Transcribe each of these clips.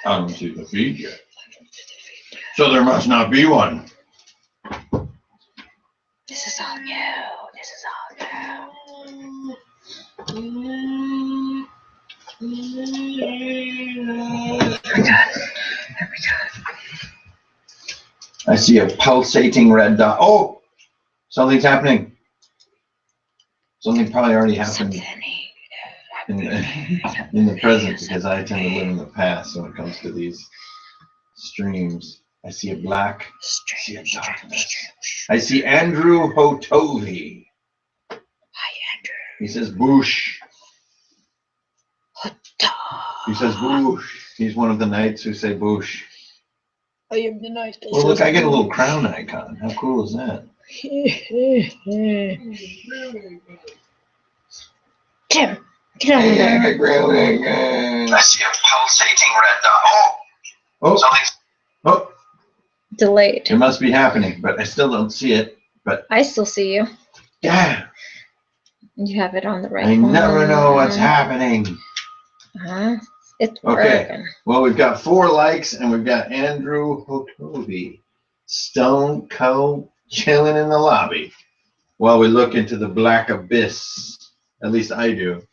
onto the feed yet. So there must not be one. This is all new. This is all new. I see a pulsating red dot. Oh, something's happening. Something probably already happened in the present, because I tend to live in the past when it comes to these streams. I see a black. I see a darkness. I see Andrew Hotovi. Hi, Andrew. He says boosh. He says boosh. He's one of the knights who say boosh. I am the knight. Well, look, I get a little crown icon. How cool is that? Tim, get over there. I see a pulsating red dot. Oh, something's. Oh, Delayed. it must be happening, but I still don't see it. But I still see you. yeah, You have it on the right I one. never know what's happening. It's Okay. working. Well, we've got 4 likes, and we've got Andrew Hotovi, Stone Cold, chilling in the lobby while we look into the black abyss. At least I do.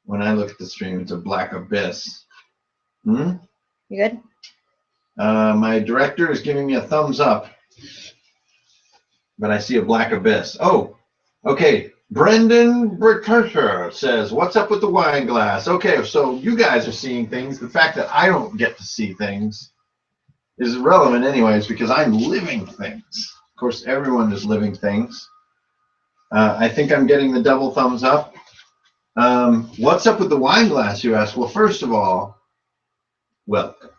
When I look at the stream, it's a black abyss. You good? My director is giving me a thumbs up, but I see a black abyss. Oh, okay. Brendan Britisher says, what's up with the wine glass? Okay, so you guys are seeing things. The fact that I don't get to see things is irrelevant anyways, because I'm living things. Of course, everyone is living things. I think I'm getting the double thumbs up. What's up with the wine glass, you ask? Well, first of all, welcome.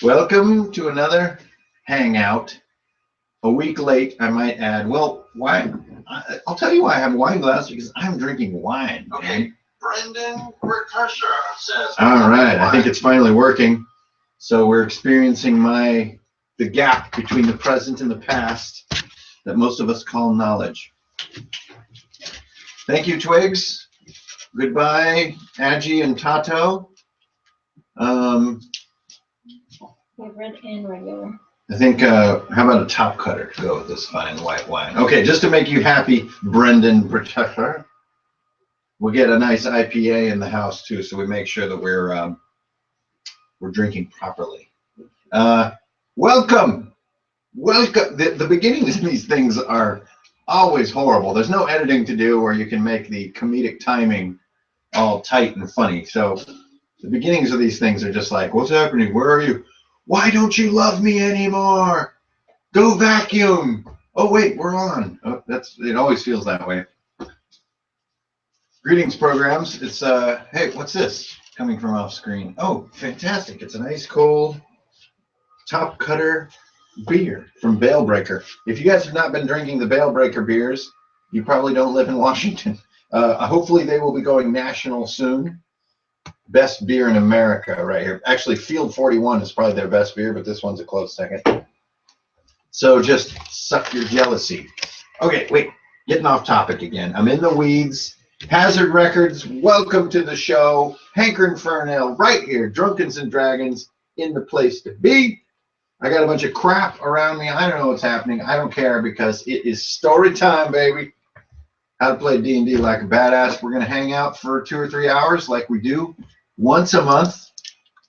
Welcome to another hangout. A week late, I might add. Well, why? I'll tell you why I have a wine glass, because I'm drinking wine. Okay. Brendan Britisher says. All right, I think it's finally working. So we're experiencing the gap between the present and the past that most of us call knowledge. Thank you, Twigs. Goodbye, Agi and Tato. Red and regular. I think, how about a top cutter to go with this fine white wine? Okay, just to make you happy, Brendan Britisher, we'll get a nice IPA in the house too, so we make sure that we're drinking properly. Welcome. The beginnings of these things are always horrible. There's no editing to do where you can make the comedic timing all tight and funny. So the beginnings of these things are just like, what's happening? Where are you? Why don't you love me anymore? Go vacuum. Oh, wait, we're on. Oh, it always feels that way. Greetings, programs. It's, hey, what's this coming from off screen? Oh, fantastic. It's an ice cold top cutter beer from Bale Breaker. If you guys have not been drinking the Bale Breaker beers, you probably don't live in Washington. Hopefully they will be going national soon. Best beer in America right here. Actually, Field 41 is probably their best beer, but this one's a close second. So just suck your jealousy. Okay, wait, getting off topic again. I'm in the weeds. Hazard Records, welcome to the show. Hankerin Fernell right here. Drunkens and Dragons in the place to be. I got a bunch of crap around me. I don't know what's happening. I don't care, because it is story time, baby. How to play D&D like a badass. We're going to hang out for 2 or 3 hours like we do once a month.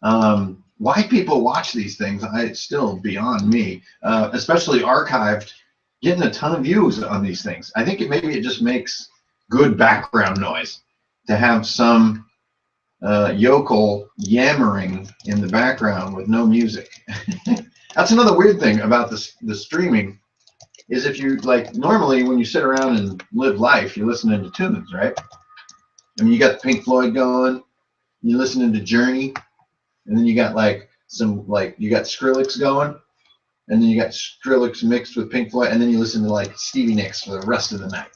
Why people watch these things, it's still beyond me, especially archived, getting a ton of views on these things. I think maybe it just makes good background noise to have some yokel yammering in the background with no music. That's another weird thing about the streaming, is if you, like, normally when you sit around and live life, you're listening to tunes, right? I mean, you got Pink Floyd going, you're listening to Journey, and then you got like you got Skrillex going, and then you got Skrillex mixed with Pink Floyd, and then you listen to like Stevie Nicks for the rest of the night,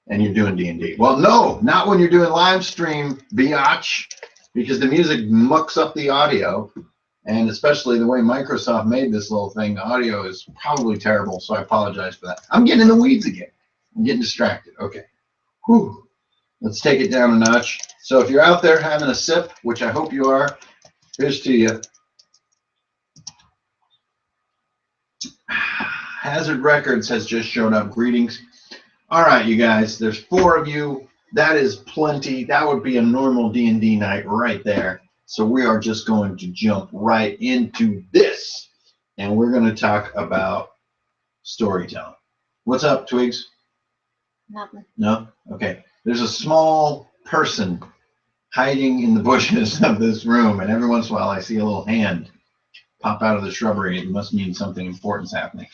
and you're doing D&D. Well, no, not when you're doing live stream, biatch, because the music mucks up the audio, and especially the way Microsoft made this little thing, the audio is probably terrible, so I apologize for that. I'm getting in the weeds again. I'm getting distracted. Okay. Whew. Let's take it down a notch. So if you're out there having a sip, which I hope you are, here's to you. Hazard Records has just shown up. Greetings. All right, you guys, there's 4 of you. That is plenty. That would be a normal D&D night right there. So we are just going to jump right into this. And we're going to talk about storytelling. What's up, Twigs? Nothing. No? Okay. There's a small person hiding in the bushes of this room, and every once in a while I see a little hand pop out of the shrubbery. It must mean something important's happening.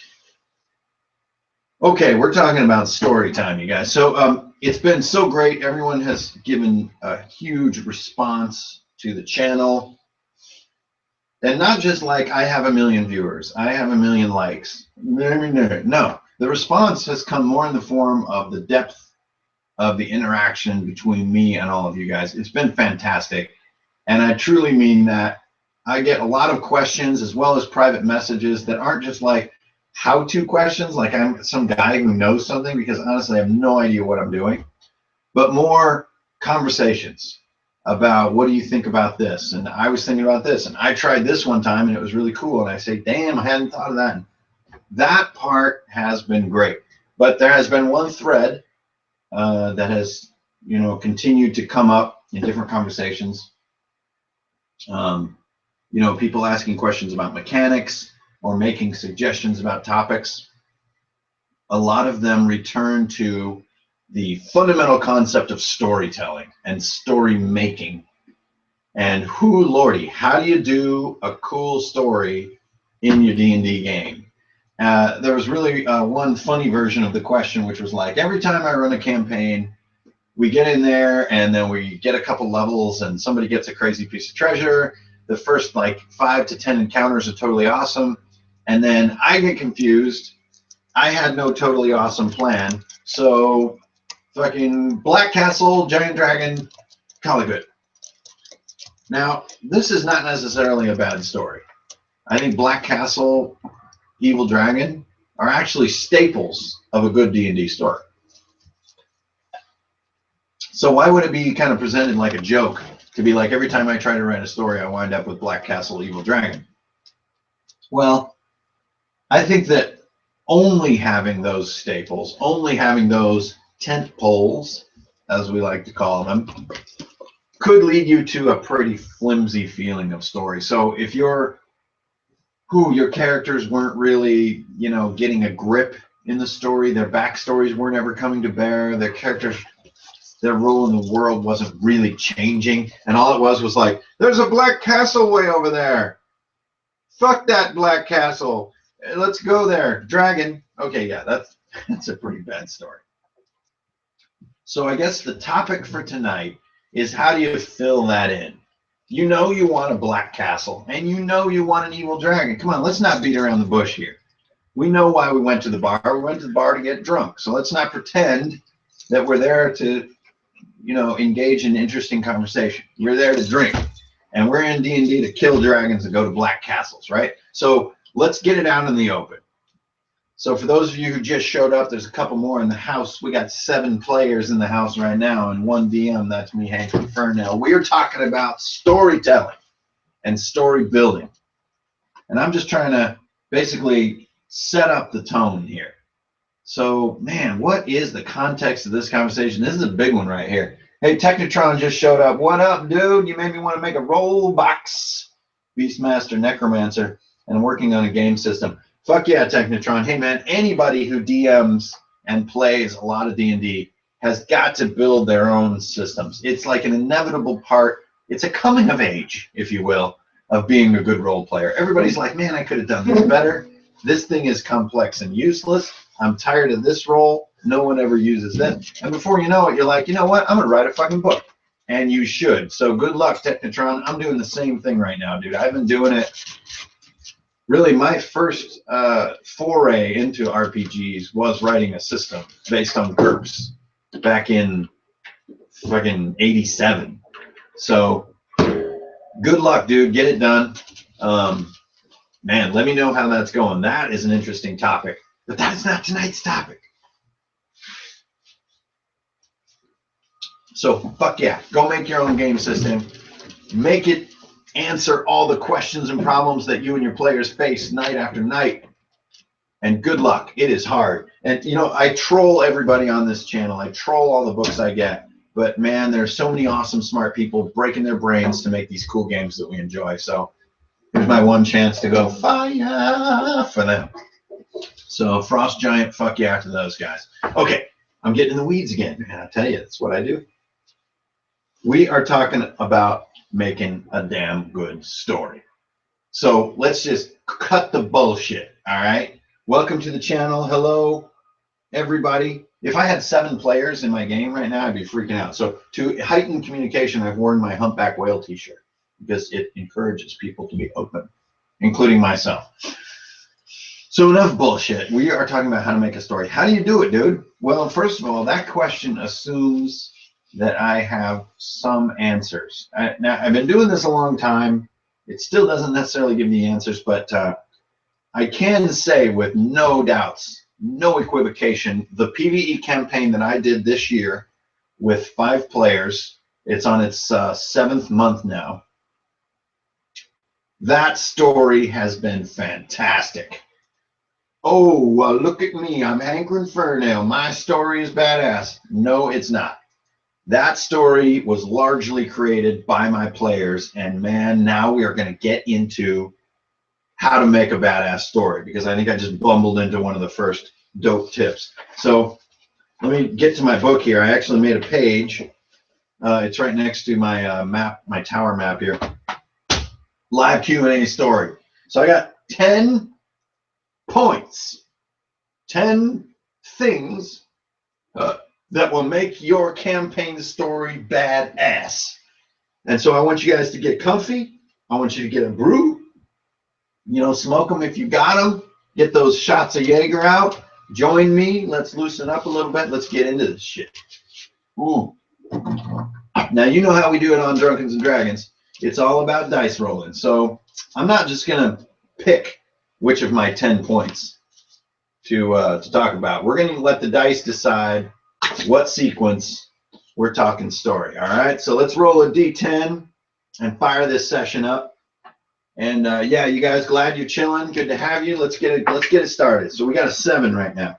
Okay, we're talking about story time, you guys. So it's been so great. Everyone has given a huge response to the channel. And not just like I have 1 million viewers, I have 1 million likes. No, the response has come more in the form of the depth of the interaction between me and all of you guys. It's been fantastic. And I truly mean that. I get a lot of questions as well as private messages that aren't just like how-to questions, like I'm some guy who knows something, because honestly I have no idea what I'm doing, but more conversations about what do you think about this, and I was thinking about this, and I tried this one time and it was really cool, and I say, damn, I hadn't thought of that. And that part has been great, but there has been one thread that has, you know, continued to come up in different conversations. You know, people asking questions about mechanics or making suggestions about topics. A lot of them return to the fundamental concept of storytelling and story making. And who lordy, how do you do a cool story in your D&D game? There was really one funny version of the question, which was like, every time I run a campaign, we get in there and then we get a couple levels and somebody gets a crazy piece of treasure. The first like 5 to 10 encounters are totally awesome. And then I get confused. I had no totally awesome plan. So fucking Black Castle, Giant Dragon, call it good. Now, this is not necessarily a bad story. I think Black Castle, Evil Dragon are actually staples of a good D&D story. So why would it be kind of presented like a joke to be like every time I try to write a story, I wind up with Black Castle, Evil Dragon? Well, I think that only having those staples, only having those tent poles, as we like to call them, could lead you to a pretty flimsy feeling of story. So if your characters weren't really, you know, getting a grip in the story, their backstories weren't ever coming to bear, their characters, their role in the world wasn't really changing, and all it was like, there's a Black Castle way over there. Fuck that Black Castle. Let's go there. Dragon. Okay, yeah, that's a pretty bad story. So I guess the topic for tonight is, how do you fill that in? You know you want a Black Castle, and you know you want an Evil Dragon. Come on, let's not beat around the bush here. We know why we went to the bar. We went to the bar to get drunk. So let's not pretend that we're there to, you know, engage in interesting conversation. We're there to drink, and we're in D&D to kill dragons and go to Black Castles, right? So let's get it out in the open. So for those of you who just showed up, there's a couple more in the house. We got 7 players in the house right now, and 1 DM. That's me, Hankerin. Now we're talking about storytelling and story building, and I'm just trying to basically set up the tone here. So, man, what is the context of this conversation? This is a big one right here. Hey, Technotron just showed up. What up, dude? You made me want to make a roll box. Beastmaster Necromancer, and I'm working on a game system. Fuck yeah, Technotron. Hey, man, anybody who DMs and plays a lot of D&D has got to build their own systems. It's like an inevitable part. It's a coming of age, if you will, of being a good role player. Everybody's like, man, I could have done this better. This thing is complex and useless. I'm tired of this role. No one ever uses that. And before you know it, you're like, you know what? I'm going to write a fucking book. And you should. So good luck, Technotron. I'm doing the same thing right now, dude. I've been doing it. Really, my first foray into RPGs was writing a system based on GURPS back in fucking 87. So good luck, dude. Get it done. Man, let me know how that's going. That is an interesting topic. But that's not tonight's topic. So fuck yeah, go make your own game system. Make it answer all the questions and problems that you and your players face night after night. And good luck. It is hard. And you know, I troll everybody on this channel. I troll all the books I get. But man, there's so many awesome, smart people breaking their brains to make these cool games that we enjoy. So here's my one chance to go fire for them. So Frost Giant, fuck yeah to those guys. Okay, I'm getting in the weeds again. And I'll tell you, that's what I do. We are talking about making a damn good story. So let's just cut the bullshit, all right? Welcome to the channel. Hello, everybody. If I had 7 players in my game right now, I'd be freaking out. So to heighten communication, I've worn my humpback whale t-shirt because it encourages people to be open, including myself. So enough bullshit. We are talking about how to make a story. How do you do it, dude? Well, first of all, that question assumes that I have some answers. Now, I've been doing this a long time. It still doesn't necessarily give me answers, but I can say with no doubts, no equivocation, the PvE campaign that I did this year with 5 players, it's on its 7th month now. That story has been fantastic. Oh, look at me. I'm Hankerin. My story is badass. No, it's not. That story was largely created by my players, and man, now we are going to get into how to make a badass story, because I think I just bumbled into one of the first dope tips. So let me get to my book here. I actually made a page. It's right next to my map, my tower map here. Live Q&A story. So I got 10 points, 10 things that will make your campaign story badass. And so I want you guys to get comfy. I want you to get a brew. You know, smoke them if you got them. Get those shots of Jaeger out. Join me. Let's loosen up a little bit. Let's get into this shit. Ooh. Now, you know how we do it on Dungeons and Dragons. It's all about dice rolling. So I'm not just going to pick which of my 10 points to talk about. We're going to let the dice decide what sequence we're talking story. All right, so let's roll a d10 and fire this session up. And yeah, you guys, glad you're chilling. Good to have you. Let's get it started. So we got a 7 right now.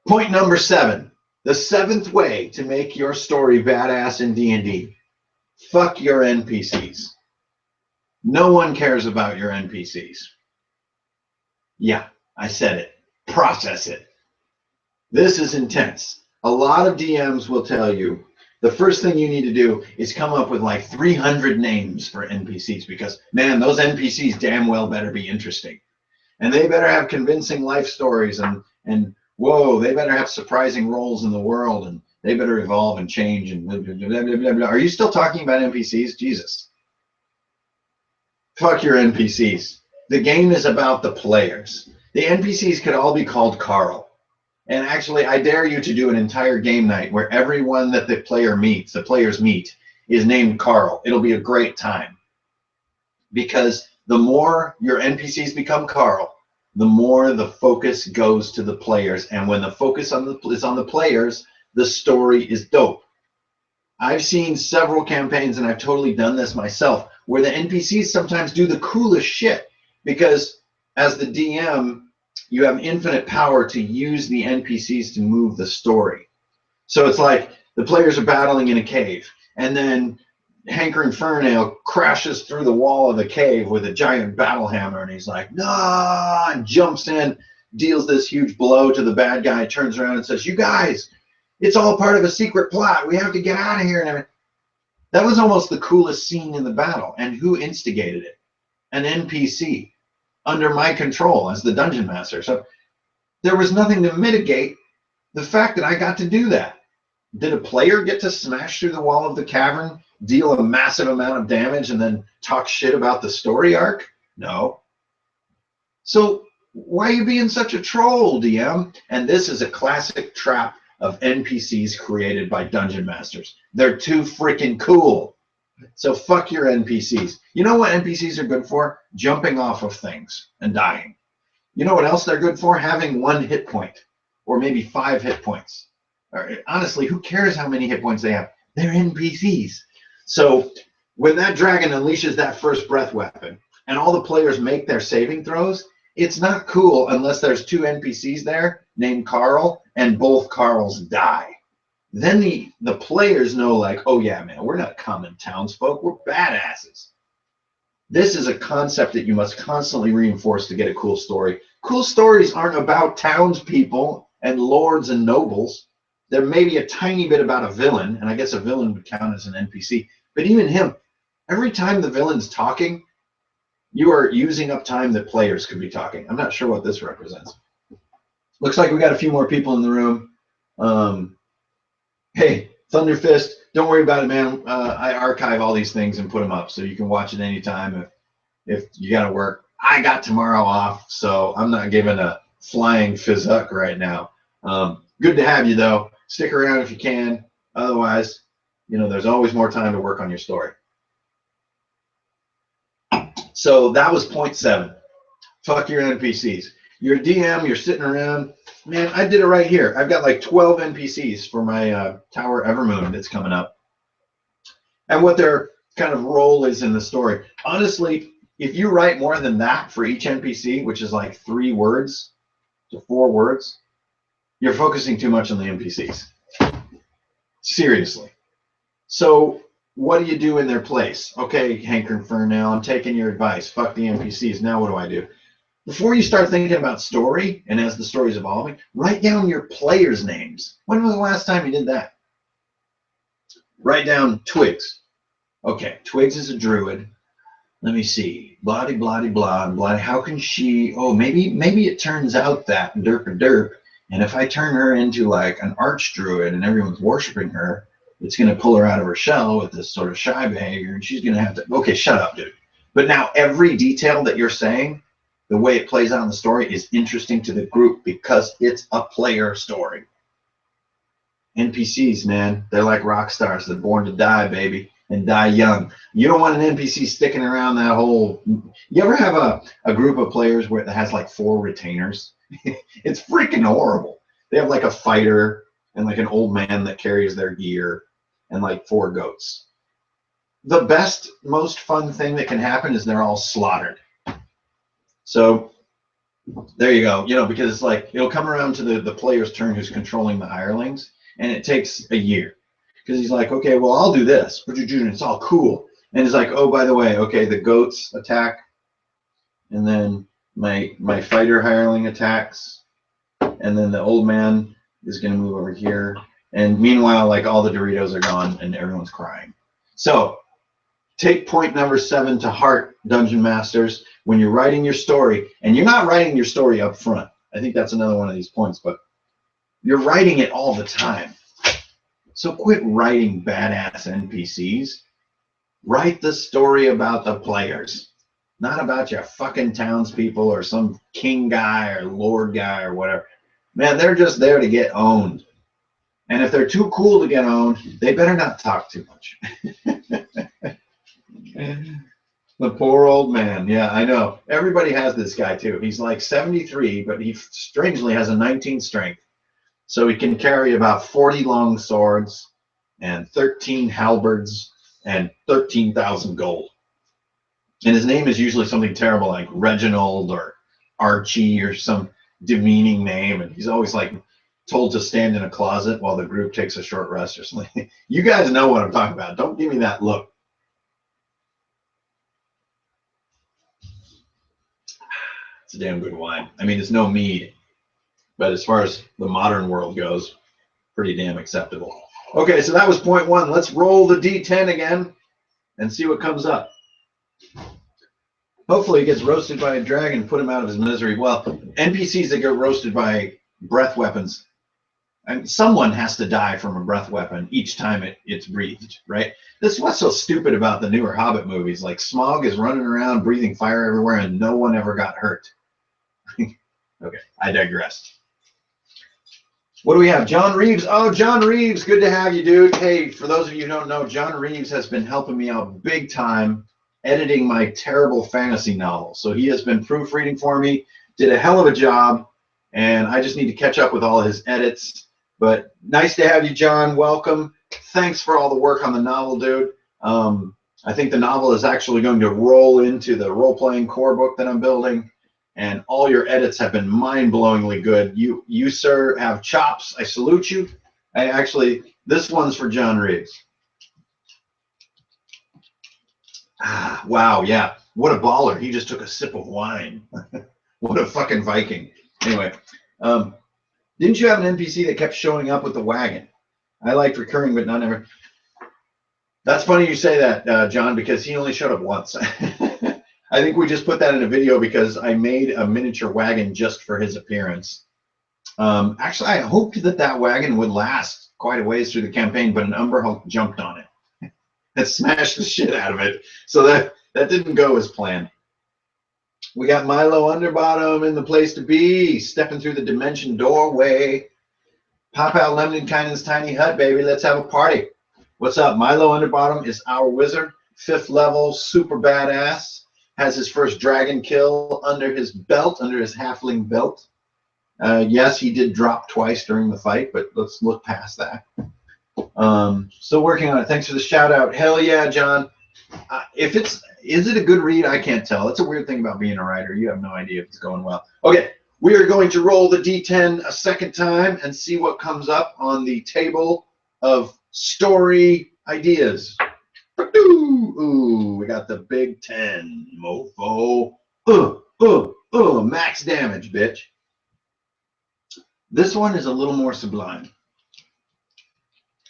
Point number 7. The 7th way to make your story badass in D&D. Fuck your NPCs. No one cares about your NPCs. Yeah, I said it. Process it. This is intense. A lot of DMs will tell you the first thing you need to do is come up with like 300 names for NPCs, because, man, those NPCs damn well better be interesting. And they better have convincing life stories, and whoa, they better have surprising roles in the world, and they better evolve and change and blah, blah, blah, blah, blah, blah. Are you still talking about NPCs? Jesus. Fuck your NPCs. The game is about the players. The NPCs could all be called Carl. And actually, I dare you to do an entire game night where everyone that the players meet, is named Carl. It'll be a great time. Because the more your NPCs become Carl, the more the focus goes to the players. And when the focus is on the players, the story is dope. I've seen several campaigns, and I've totally done this myself, where the NPCs sometimes do the coolest shit. Because as the DM, you have infinite power to use the NPCs to move the story. So it's like the players are battling in a cave, and then Hankerin crashes through the wall of the cave with a giant battle hammer, and he's like, nah, and jumps in, deals this huge blow to the bad guy, turns around and says, you guys, it's all part of a secret plot. We have to get out of here. And that was almost the coolest scene in the battle. And who instigated it? An NPC. Under my control as the dungeon master. So there was nothing to mitigate the fact that I got to do that. Did a player get to smash through the wall of the cavern, deal a massive amount of damage, and then talk shit about the story arc? No. So why are you being such a troll, DM? And this is a classic trap of NPCs created by dungeon masters. They're too freaking cool. So fuck your NPCs. You know what NPCs are good for? Jumping off of things and dying. You know what else they're good for? Having 1 hit point, or maybe 5 hit points. Or, honestly, who cares how many hit points they have? They're NPCs. So when that dragon unleashes that first breath weapon and all the players make their saving throws, it's not cool unless there's two NPCs there named Carl and both Carls die. Then the players know, like, oh yeah, man, we're not common townsfolk, we're badasses. This is a concept that you must constantly reinforce to get a cool story. Cool stories aren't about townspeople and lords and nobles. There may be a tiny bit about a villain, and I guess a villain would count as an NPC, but even him, every time the villain's talking, you are using up time that players could be talking. I'm not sure what this represents. Looks like we got a few more people in the room. Hey, Thunderfist, don't worry about it, man. I archive all these things and put them up so you can watch it anytime if you got to work. I got tomorrow off, so I'm not giving a flying fizzuck right now. Good to have you, though. Stick around if you can. Otherwise, there's always more time to work on your story. So that was point 7. Fuck your NPCs. You're a DM, you're sitting around. Man, I did it right here. I've got like 12 NPCs for my Tower Evermoon that's coming up. And what their kind of role is in the story. Honestly, if you write more than that for each NPC, which is like 3 words to 4 words, you're focusing too much on the NPCs. Seriously. So what do you do in their place? Okay, Hankerin Fernell, I'm taking your advice. Fuck the NPCs. Now what do? Before you start thinking about story, and as the story's evolving, write down your players' names. When was the last time you did that? Write down Twigs. Okay, Twigs is a druid. Let me see. Bloody, bloody, blah, blah. How can she? Oh, maybe it turns out that derp. And if I turn her into like an archdruid and everyone's worshiping her, it's going to pull her out of her shell with this sort of shy behavior, and she's going to have to. Okay, shut up, dude. But now every detail that you're saying, the way it plays out in the story, is interesting to the group because it's a player story. NPCs, man, they're like rock stars. They're born to die, baby, and die young. You don't want an NPC sticking around that whole... You ever have a group of players where it has like 4 retainers? It's freaking horrible. They have like a fighter and like an old man that carries their gear and like 4 goats. The best, most fun thing that can happen is they're all slaughtered. So there you go. Because it's like it'll come around to the player's turn who's controlling the hirelings, and it takes a year because he's like, okay, well, I'll do this. It's all cool. And it's like, oh, by the way, okay, the goats attack, and then my fighter hireling attacks, and then the old man is going to move over here. And meanwhile, like all the Doritos are gone and everyone's crying. So take point number 7 to heart, Dungeon Masters, when you're writing your story, and you're not writing your story up front. I think that's another one of these points, but you're writing it all the time. So quit writing badass NPCs. Write the story about the players, not about your fucking townspeople or some king guy or lord guy or whatever. Man, they're just there to get owned. And if they're too cool to get owned, they better not talk too much. The poor old man. Yeah, I know. Everybody has this guy too. He's like 73, but he strangely has a 19 strength. So he can carry about 40 long swords and 13 halberds and 13,000 gold. And his name is usually something terrible like Reginald or Archie or some demeaning name. And he's always like told to stand in a closet while the group takes a short rest or something. You guys know what I'm talking about. Don't give me that look. It's a damn good wine. I mean, it's no mead, but as far as the modern world goes, pretty damn acceptable. Okay, so that was point 1. Let's roll the D10 again and see what comes up. Hopefully he gets roasted by a dragon, put him out of his misery. Well, NPCs that get roasted by breath weapons, and someone has to die from a breath weapon each time it's breathed, right? This is what's so stupid about the newer Hobbit movies. Like Smaug is running around breathing fire everywhere and no one ever got hurt. Okay, I digress. What do we have? John Reeves. Oh, John Reeves, good to have you, dude. Hey, for those of you who don't know, John Reeves has been helping me out big time editing my terrible fantasy novel. So he has been proofreading for me, did a hell of a job, and I just need to catch up with all his edits But nice to have you, John. Welcome. Thanks for all the work on the novel, dude. I think the novel is actually going to roll into the role-playing core book that I'm building, and all your edits have been mind-blowingly good. You, sir, have chops. I salute you. This one's for John Reeves. Ah, wow, yeah. What a baller. He just took a sip of wine. What a fucking Viking. Anyway, didn't you have an NPC that kept showing up with the wagon? I liked recurring, but not ever. That's funny you say that, John, because he only showed up once. I think we just put that in a video because I made a miniature wagon just for his appearance. Actually, I hoped that wagon would last quite a ways through the campaign, but an Umber Hulk jumped on it and smashed the shit out of it. So that didn't go as planned. We got Milo Underbottom in the place to be, stepping through the dimension doorway. Pop out Lemnikinen's tiny hut, baby. Let's have a party. What's up? Milo Underbottom is our wizard, 5th level, super badass. Has his first dragon kill under his belt, under his halfling belt. Yes, he did drop twice during the fight, but let's look past that. Still working on it. Thanks for the shout out. Hell yeah, John. Is it a good read? I can't tell. It's a weird thing about being a writer. You have no idea if it's going well. Okay, we are going to roll the D10 a second time and see what comes up on the table of story ideas. Ooh, we got the big 10, mofo. Max damage, bitch. This one is a little more sublime.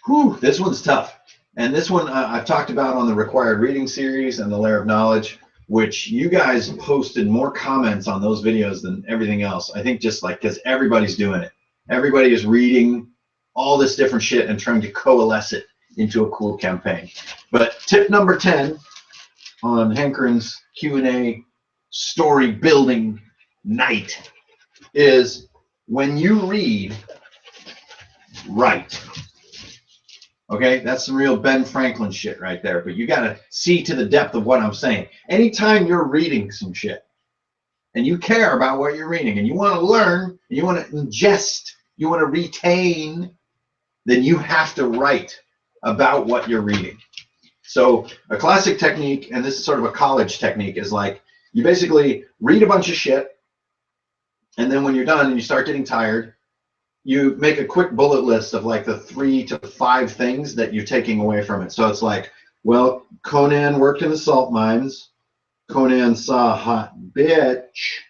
Whew, this one's tough. And this one I've talked about on the Required Reading series and the Layer of Knowledge, which you guys posted more comments on those videos than everything else. I think just like because everybody's doing it. Everybody is reading all this different shit and trying to coalesce it into a cool campaign. But tip number 10 on Hankerin's Q&A story building night is when you read, write. Okay, that's some real Ben Franklin shit right there, but you got to see to the depth of what I'm saying. Anytime you're reading some shit and you care about what you're reading and you want to learn, and you want to ingest, you want to retain, then you have to write about what you're reading. So a classic technique, and this is sort of a college technique, is like you basically read a bunch of shit, and then when you're done and you start getting tired, you make a quick bullet list of like the 3 to 5 things that you're taking away from it. So it's like, well, Conan worked in the salt mines. Conan saw a hot bitch.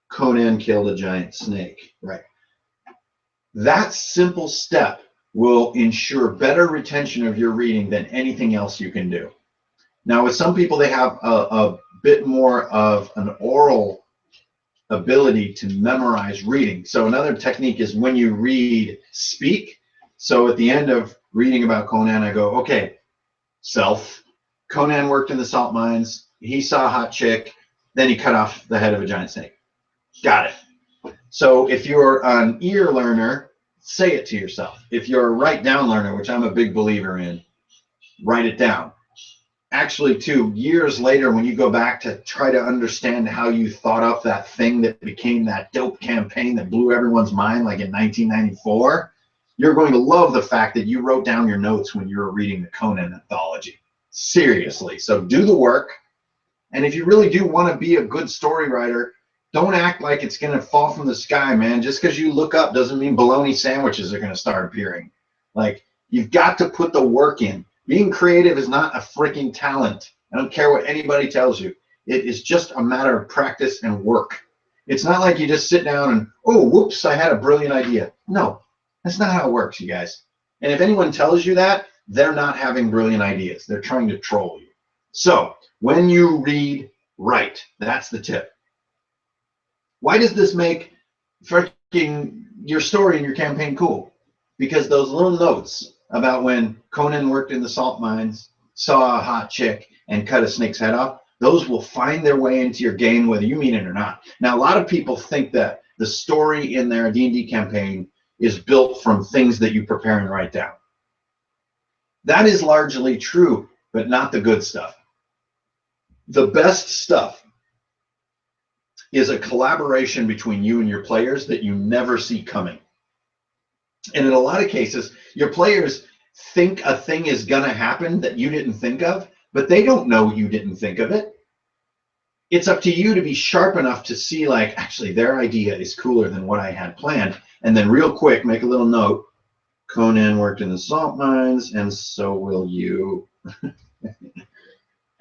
Conan killed a giant snake. Right. That simple step will ensure better retention of your reading than anything else you can do. Now, with some people, they have a bit more of an oral ability to memorize reading. So another technique is when you read, speak. So at the end of reading about Conan, I go, okay, self, Conan worked in the salt mines. He saw a hot chick. Then he cut off the head of a giant snake. Got it. So if you're an ear learner, say it to yourself. If you're a write down learner, which I'm a big believer in, write it down. Actually, too, years later, when you go back to try to understand how you thought up that thing that became that dope campaign that blew everyone's mind, like in 1994, you're going to love the fact that you wrote down your notes when you were reading the Conan anthology. Seriously. So do the work. And if you really do want to be a good story writer, don't act like it's going to fall from the sky, man. Just because you look up doesn't mean bologna sandwiches are going to start appearing. Like, you've got to put the work in. Being creative is not a freaking talent. I don't care what anybody tells you. It is just a matter of practice and work. It's not like you just sit down and, oh, whoops, I had a brilliant idea. No, that's not how it works, you guys. And if anyone tells you that, they're not having brilliant ideas. They're trying to troll you. So when you read, write. That's the tip. Why does this make freaking your story and your campaign cool? Because those little notes about when Conan worked in the salt mines, saw a hot chick, and cut a snake's head off, those will find their way into your game whether you mean it or not. Now, a lot of people think that the story in their D&D campaign is built from things that you prepare and write down. That is largely true, but not the good stuff. The best stuff is a collaboration between you and your players that you never see coming. And in a lot of cases, your players think a thing is going to happen that you didn't think of, but they don't know you didn't think of it. It's up to you to be sharp enough to see, like, actually, their idea is cooler than what I had planned. And then real quick, make a little note. Conan worked in the salt mines, and so will you.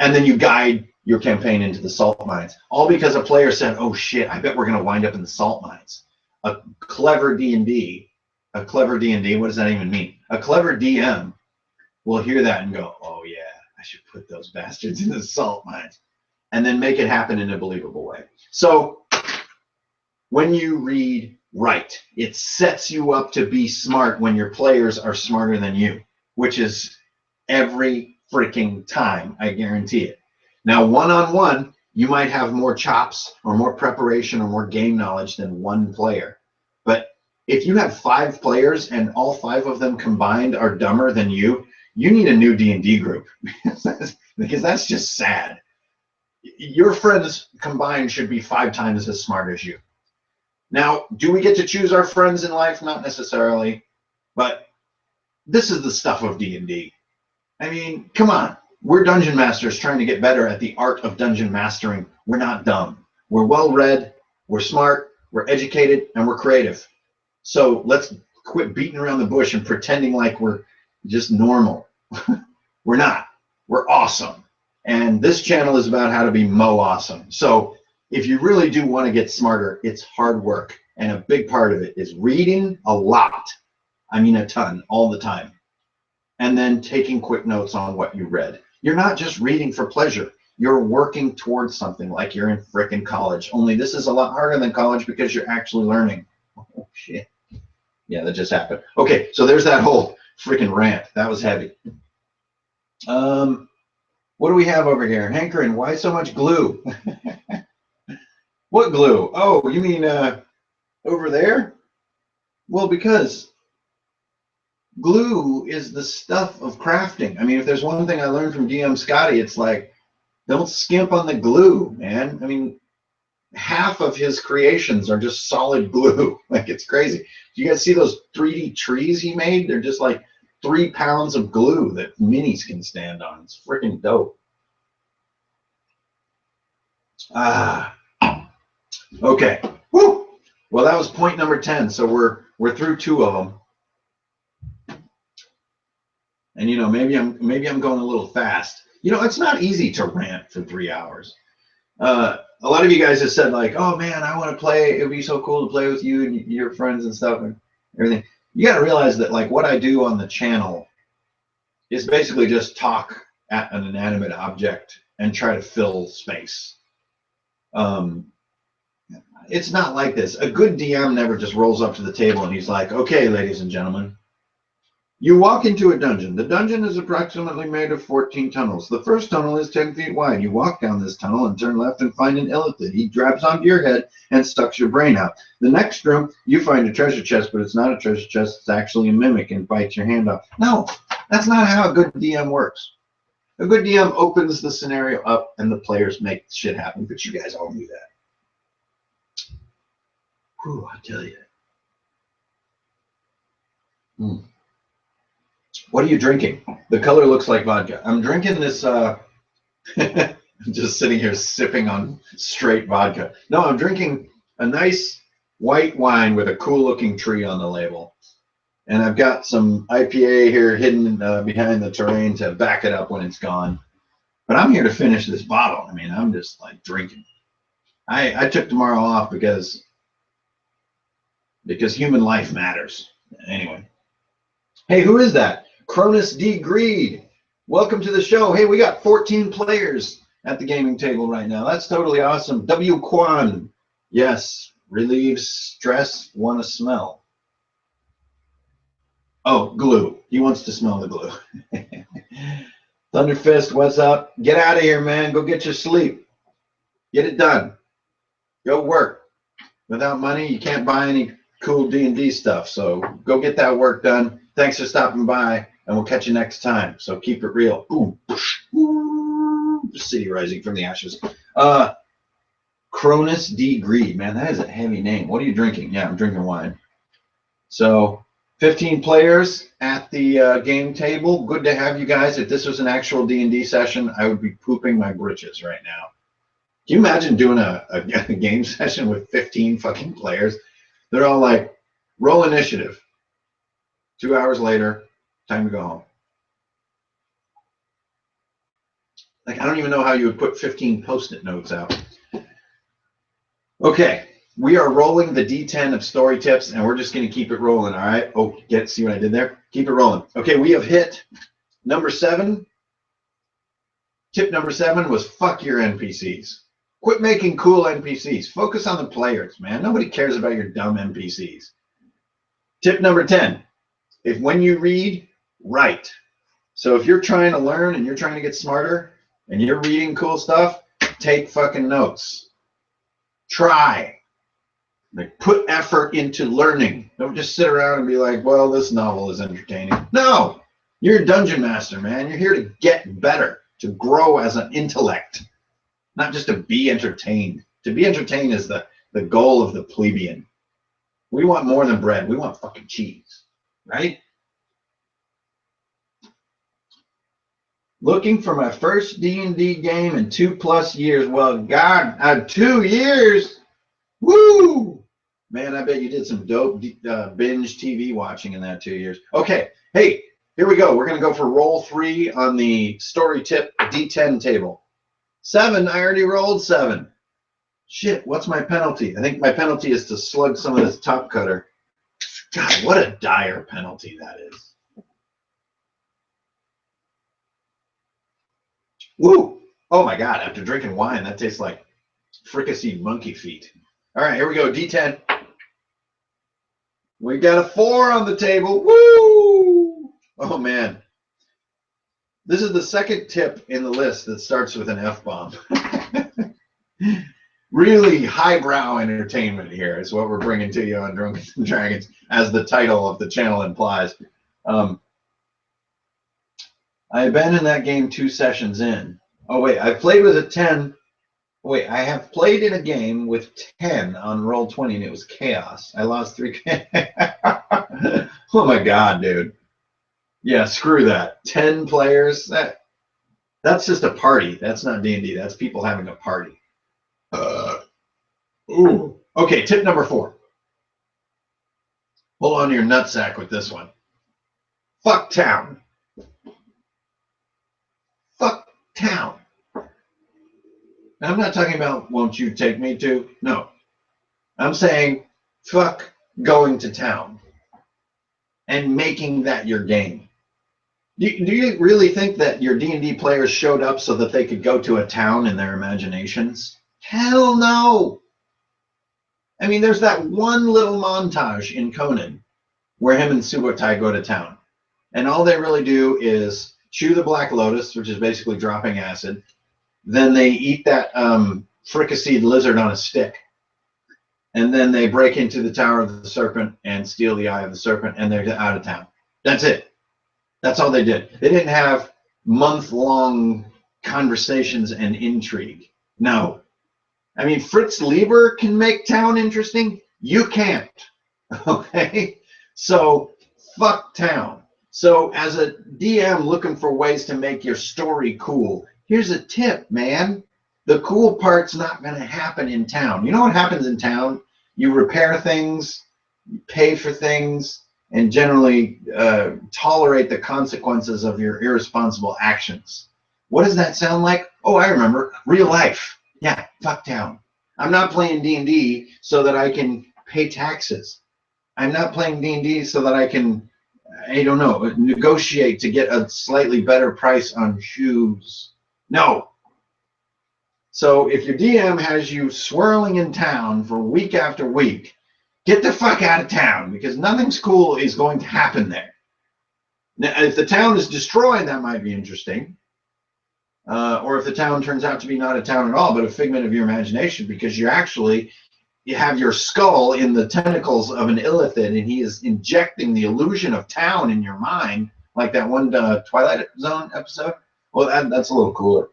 And then you guide your campaign into the salt mines. All because a player said, oh, shit, I bet we're going to wind up in the salt mines. A clever D&D, what does that even mean? A clever DM will hear that and go, oh, yeah, I should put those bastards in the salt mines. And then make it happen in a believable way. So when you read right, it sets you up to be smart when your players are smarter than you, which is every freaking time, I guarantee it. Now, one-on-one, you might have more chops or more preparation or more game knowledge than one player. But if you have 5 players and all 5 of them combined are dumber than you need a new D&D group because that's just sad. Your friends combined should be 5 times as smart as you. Now, do we get to choose our friends in life? Not necessarily, but this is the stuff of D&D. I mean, come on. We're dungeon masters trying to get better at the art of dungeon mastering. We're not dumb. We're well-read, we're smart, we're educated, and we're creative. So let's quit beating around the bush and pretending like we're just normal. We're not. We're awesome. And this channel is about how to be awesome. So if you really do want to get smarter, it's hard work. And a big part of it is reading a lot. I mean a ton, all the time. And then taking quick notes on what you read. You're not just reading for pleasure. You're working towards something like you're in frickin' college. Only this is a lot harder than college because you're actually learning. Oh, shit. Yeah, that just happened. Okay, so there's that whole freaking rant. That was heavy. What do we have over here? Hankerin, why so much glue? What glue? Oh, you mean over there? Well, because glue is the stuff of crafting. I mean, if there's one thing I learned from DM Scotty, it's like, don't skimp on the glue, man. I mean, half of his creations are just solid glue. Like, it's crazy. You guys see those 3D trees he made? They're just like 3 pounds of glue that minis can stand on. It's freaking dope. Okay. Woo! Well, that was point number 10. So we're through 2 of them. And you know, maybe I'm going a little fast. You know, it's not easy to rant for 3 hours. A lot of you guys have said like, "Oh man, I want to play. It would be so cool to play with you and your friends and stuff and everything." You got to realize that like what I do on the channel is basically just talk at an inanimate object and try to fill space. It's not like this. A good DM never just rolls up to the table and he's like, "Okay, ladies and gentlemen, you walk into a dungeon. The dungeon is approximately made of 14 tunnels. The first tunnel is 10 feet wide. You walk down this tunnel and turn left and find an illithid. He grabs onto your head and sucks your brain out. The next room, you find a treasure chest, but it's not a treasure chest. It's actually a mimic and bites your hand off." No, that's not how a good DM works. A good DM opens the scenario up and the players make shit happen, but you guys all do that. Whew, I tell you. What are you drinking? The color looks like vodka. I'm drinking this, I'm just sitting here sipping on straight vodka. No, I'm drinking a nice white wine with a cool looking tree on the label. And I've got some IPA here hidden behind the terrain to back it up when it's gone. But I'm here to finish this bottle. I mean, I'm just like drinking. I took tomorrow off because human life matters. Anyway. Hey, who is that? Cronus D. Greed. Welcome to the show. Hey, we got 14 players at the gaming table right now. That's totally awesome. W. Kwan. Yes, relieves stress, want to smell. Oh, glue. He wants to smell the glue. Thunderfist, what's up? Get out of here, man. Go get your sleep. Get it done. Go work. Without money, you can't buy any cool D&D stuff. So go get that work done. Thanks for stopping by, and we'll catch you next time. So keep it real. Boom. City rising from the ashes. Cronus D. Greed. Man, that is a heavy name. What are you drinking? Yeah, I'm drinking wine. So 15 players at the game table. Good to have you guys. If this was an actual D&D session, I would be pooping my britches right now. Can you imagine doing a game session with 15 fucking players? They're all like, roll initiative. 2 hours later, time to go home. Like, I don't even know how you would put 15 Post-it notes out. Okay, we are rolling the D10 of story tips, and we're just going to keep it rolling, all right? Oh, see what I did there? Keep it rolling. Okay, we have hit number 7. Tip number 7 was fuck your NPCs. Quit making cool NPCs. Focus on the players, man. Nobody cares about your dumb NPCs. Tip number 10, when you read, write. So if you're trying to learn and you're trying to get smarter and you're reading cool stuff, take fucking notes. Try. Like, put effort into learning. Don't just sit around and be like, well, this novel is entertaining. No, you're a dungeon master, man. You're here to get better, to grow as an intellect, not just to be entertained. To be entertained is the goal of the plebeian. We want more than bread. We want fucking cheese, right? Looking for my first D&D game in 2+ years. Well, God, 2 years? Woo! Man, I bet you did some dope binge TV watching in that 2 years. Okay, hey, here we go. We're going to go for roll 3 on the story tip D10 table. 7, I already rolled 7. Shit, what's my penalty? I think my penalty is to slug some of this top cutter. God, what a dire penalty that is. Woo! Oh my God, after drinking wine, that tastes like fricasseed monkey feet. All right, here we go, D10. We got a 4 on the table. Woo! Oh man. This is the second tip in the list that starts with an F-bomb. Really highbrow entertainment here is what we're bringing to you on Dungeons and Dragons, as the title of the channel implies. I've been in that game 2 sessions in. Oh wait, I played with a 10. Wait, I have played in a game with 10 on Roll20 and it was chaos. I lost 3. Oh my God, dude. Yeah, screw that. 10 players. That's just a party. That's not D&D. That's people having a party. Ooh. Okay, tip number 4. Hold on to your nutsack with this one. Fuck town. Fuck town. Now, I'm not talking about won't you take me to? No. I'm saying fuck going to town and making that your game. Do you really think that your D&D players showed up so that they could go to a town in their imaginations? Hell no. I mean, there's that one little montage in Conan where him and Subotai go to town. And all they really do is chew the Black Lotus, which is basically dropping acid. Then they eat that fricasseed lizard on a stick. And then they break into the Tower of the Serpent and steal the Eye of the Serpent, and they're out of town. That's it. That's all they did. They didn't have month-long conversations and intrigue. No. I mean, Fritz Lieber can make town interesting. You can't. Okay? So, fuck town. So, as a DM looking for ways to make your story cool, here's a tip, man. The cool part's not going to happen in town. You know what happens in town? You repair things, you pay for things, and generally tolerate the consequences of your irresponsible actions. What does that sound like? Oh, I remember. Real life. Yeah, fuck town. I'm not playing D&D so that I can pay taxes. I'm not playing D&D so that I can, I don't know, negotiate to get a slightly better price on shoes. No. So if your DM has you swirling in town for week after week, get the fuck out of town, because nothing's cool is going to happen there. Now, if the town is destroyed, that might be interesting. Or if the town turns out to be not a town at all, but a figment of your imagination, because you have your skull in the tentacles of an illithid, and he is injecting the illusion of town in your mind, like that one Twilight Zone episode. Well, that's a little cooler.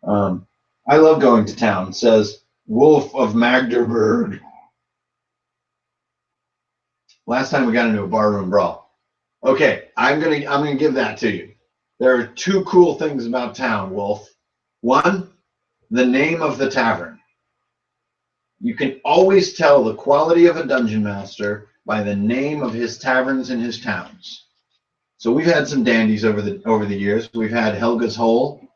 I love going to town, says Wolf of Magdeburg. Last time we got into a barroom brawl. Okay, I'm gonna give that to you. There are two cool things about town, Wolf. One, the name of the tavern. You can always tell the quality of a dungeon master by the name of his taverns and his towns. So we've had some dandies over the years. We've had Helga's Hole.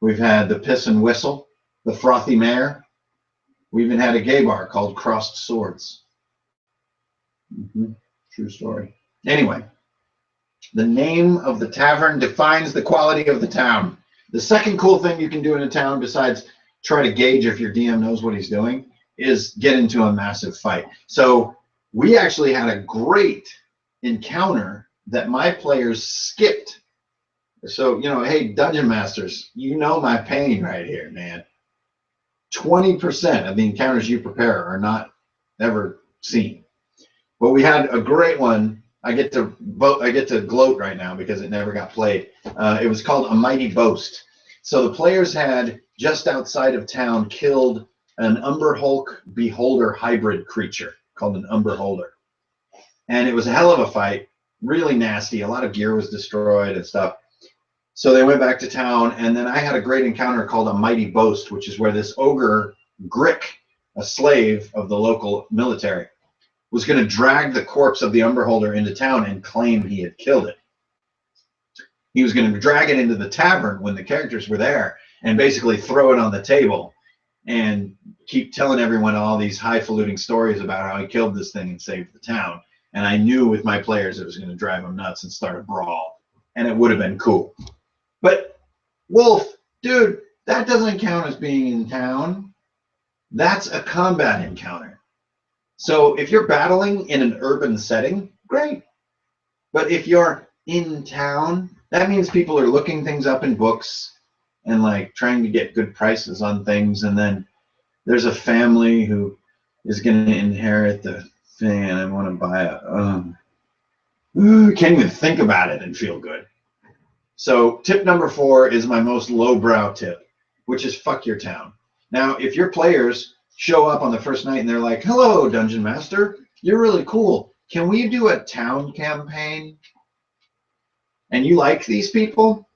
We've had the Piss and Whistle, the Frothy Mare. We even had a gay bar called Crossed Swords. True story. Anyway, the name of the tavern defines the quality of the town. The second cool thing you can do in a town, besides try to gauge if your DM knows what he's doing, is get into a massive fight. So we actually had a great encounter that my players skipped. So, you know, hey, Dungeon Masters, you know my pain right here, man. 20% of the encounters you prepare are not ever seen. But we had a great one. I get to gloat right now because it never got played. It was called A Mighty Boast. So the players had, just outside of town, killed an Umber Hulk Beholder hybrid creature called an Umber Holder. And it was a hell of a fight, really nasty. A lot of gear was destroyed and stuff. So they went back to town, and then I had a great encounter called A Mighty Boast, which is where this ogre, Grick, a slave of the local military, was going to drag the corpse of the Umber Holder into town and claim he had killed it. He was going to drag it into the tavern when the characters were there and basically throw it on the table and keep telling everyone all these highfalutin stories about how he killed this thing and saved the town. And I knew with my players it was going to drive them nuts and start a brawl. And it would have been cool. But, Wolf, dude, that doesn't count as being in town. That's a combat encounter. So if you're battling in an urban setting, great. But if you're in town, that means people are looking things up in books and like trying to get good prices on things. And then there's a family who is going to inherit the thing and I want to buy it. Can't even think about it and feel good. So tip number 4 is my most lowbrow tip, which is fuck your town. Now, if your players show up on the first night and they're like, hello, Dungeon Master, you're really cool. Can we do a town campaign? And you like these people?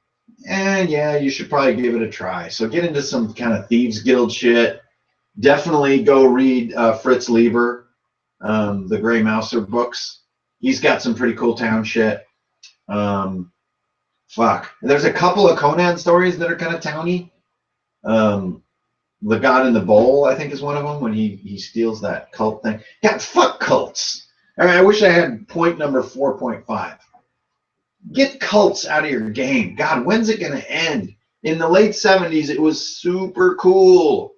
And yeah, you should probably give it a try. So get into some kind of Thieves Guild shit. Definitely go read Fritz Lieber, the Grey Mouser books. He's got some pretty cool town shit. Fuck. There's a couple of Conan stories that are kind of towny. The God in the Bowl, I think, is one of them when he steals that cult thing. Yeah, fuck cults. I mean, I wish I had point number 4.5. Get cults out of your game. God, when's it going to end? In the late 70s, it was super cool.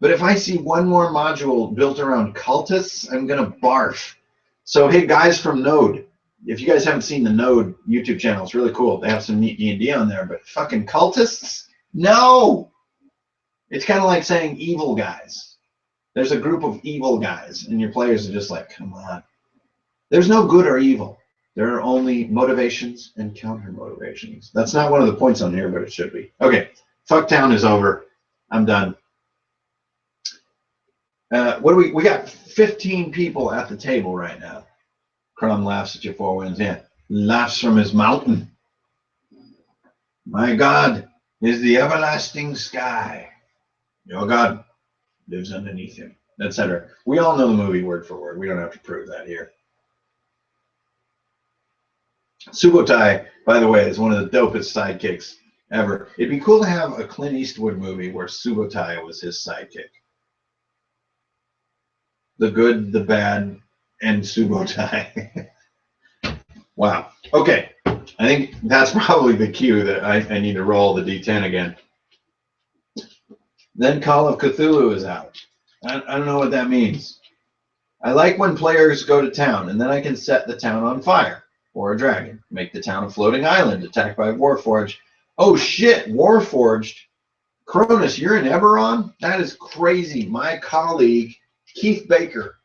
But if I see one more module built around cultists, I'm going to barf. So, hey, guys from Node, if you guys haven't seen the Node YouTube channel, it's really cool. They have some neat D&D on there, but fucking cultists? No! It's kind of like saying evil guys. There's a group of evil guys, and your players are just like, come on. There's no good or evil. There are only motivations and counter-motivations. That's not one of the points on here, but it should be. Okay, Fucktown is over. I'm done. What do we got 15 people at the table right now. Crumb laughs at your 4 winds. Yeah, laughs from his mountain. My God is the everlasting sky. Your God lives underneath him, etc. We all know the movie word for word. We don't have to prove that here. Subotai, by the way, is one of the dopest sidekicks ever. It'd be cool to have a Clint Eastwood movie where Subotai was his sidekick. The good, the bad, and Subotai. Wow. Okay. I think that's probably the cue that I need to roll the D10 again. Then Call of Cthulhu is out. I don't know what that means. I like when players go to town, and then I can set the town on fire, or a dragon. Make the town a floating island attacked by Warforged. Oh shit, Warforged. Cronus, you're in Eberron? That is crazy. My colleague, Keith Baker,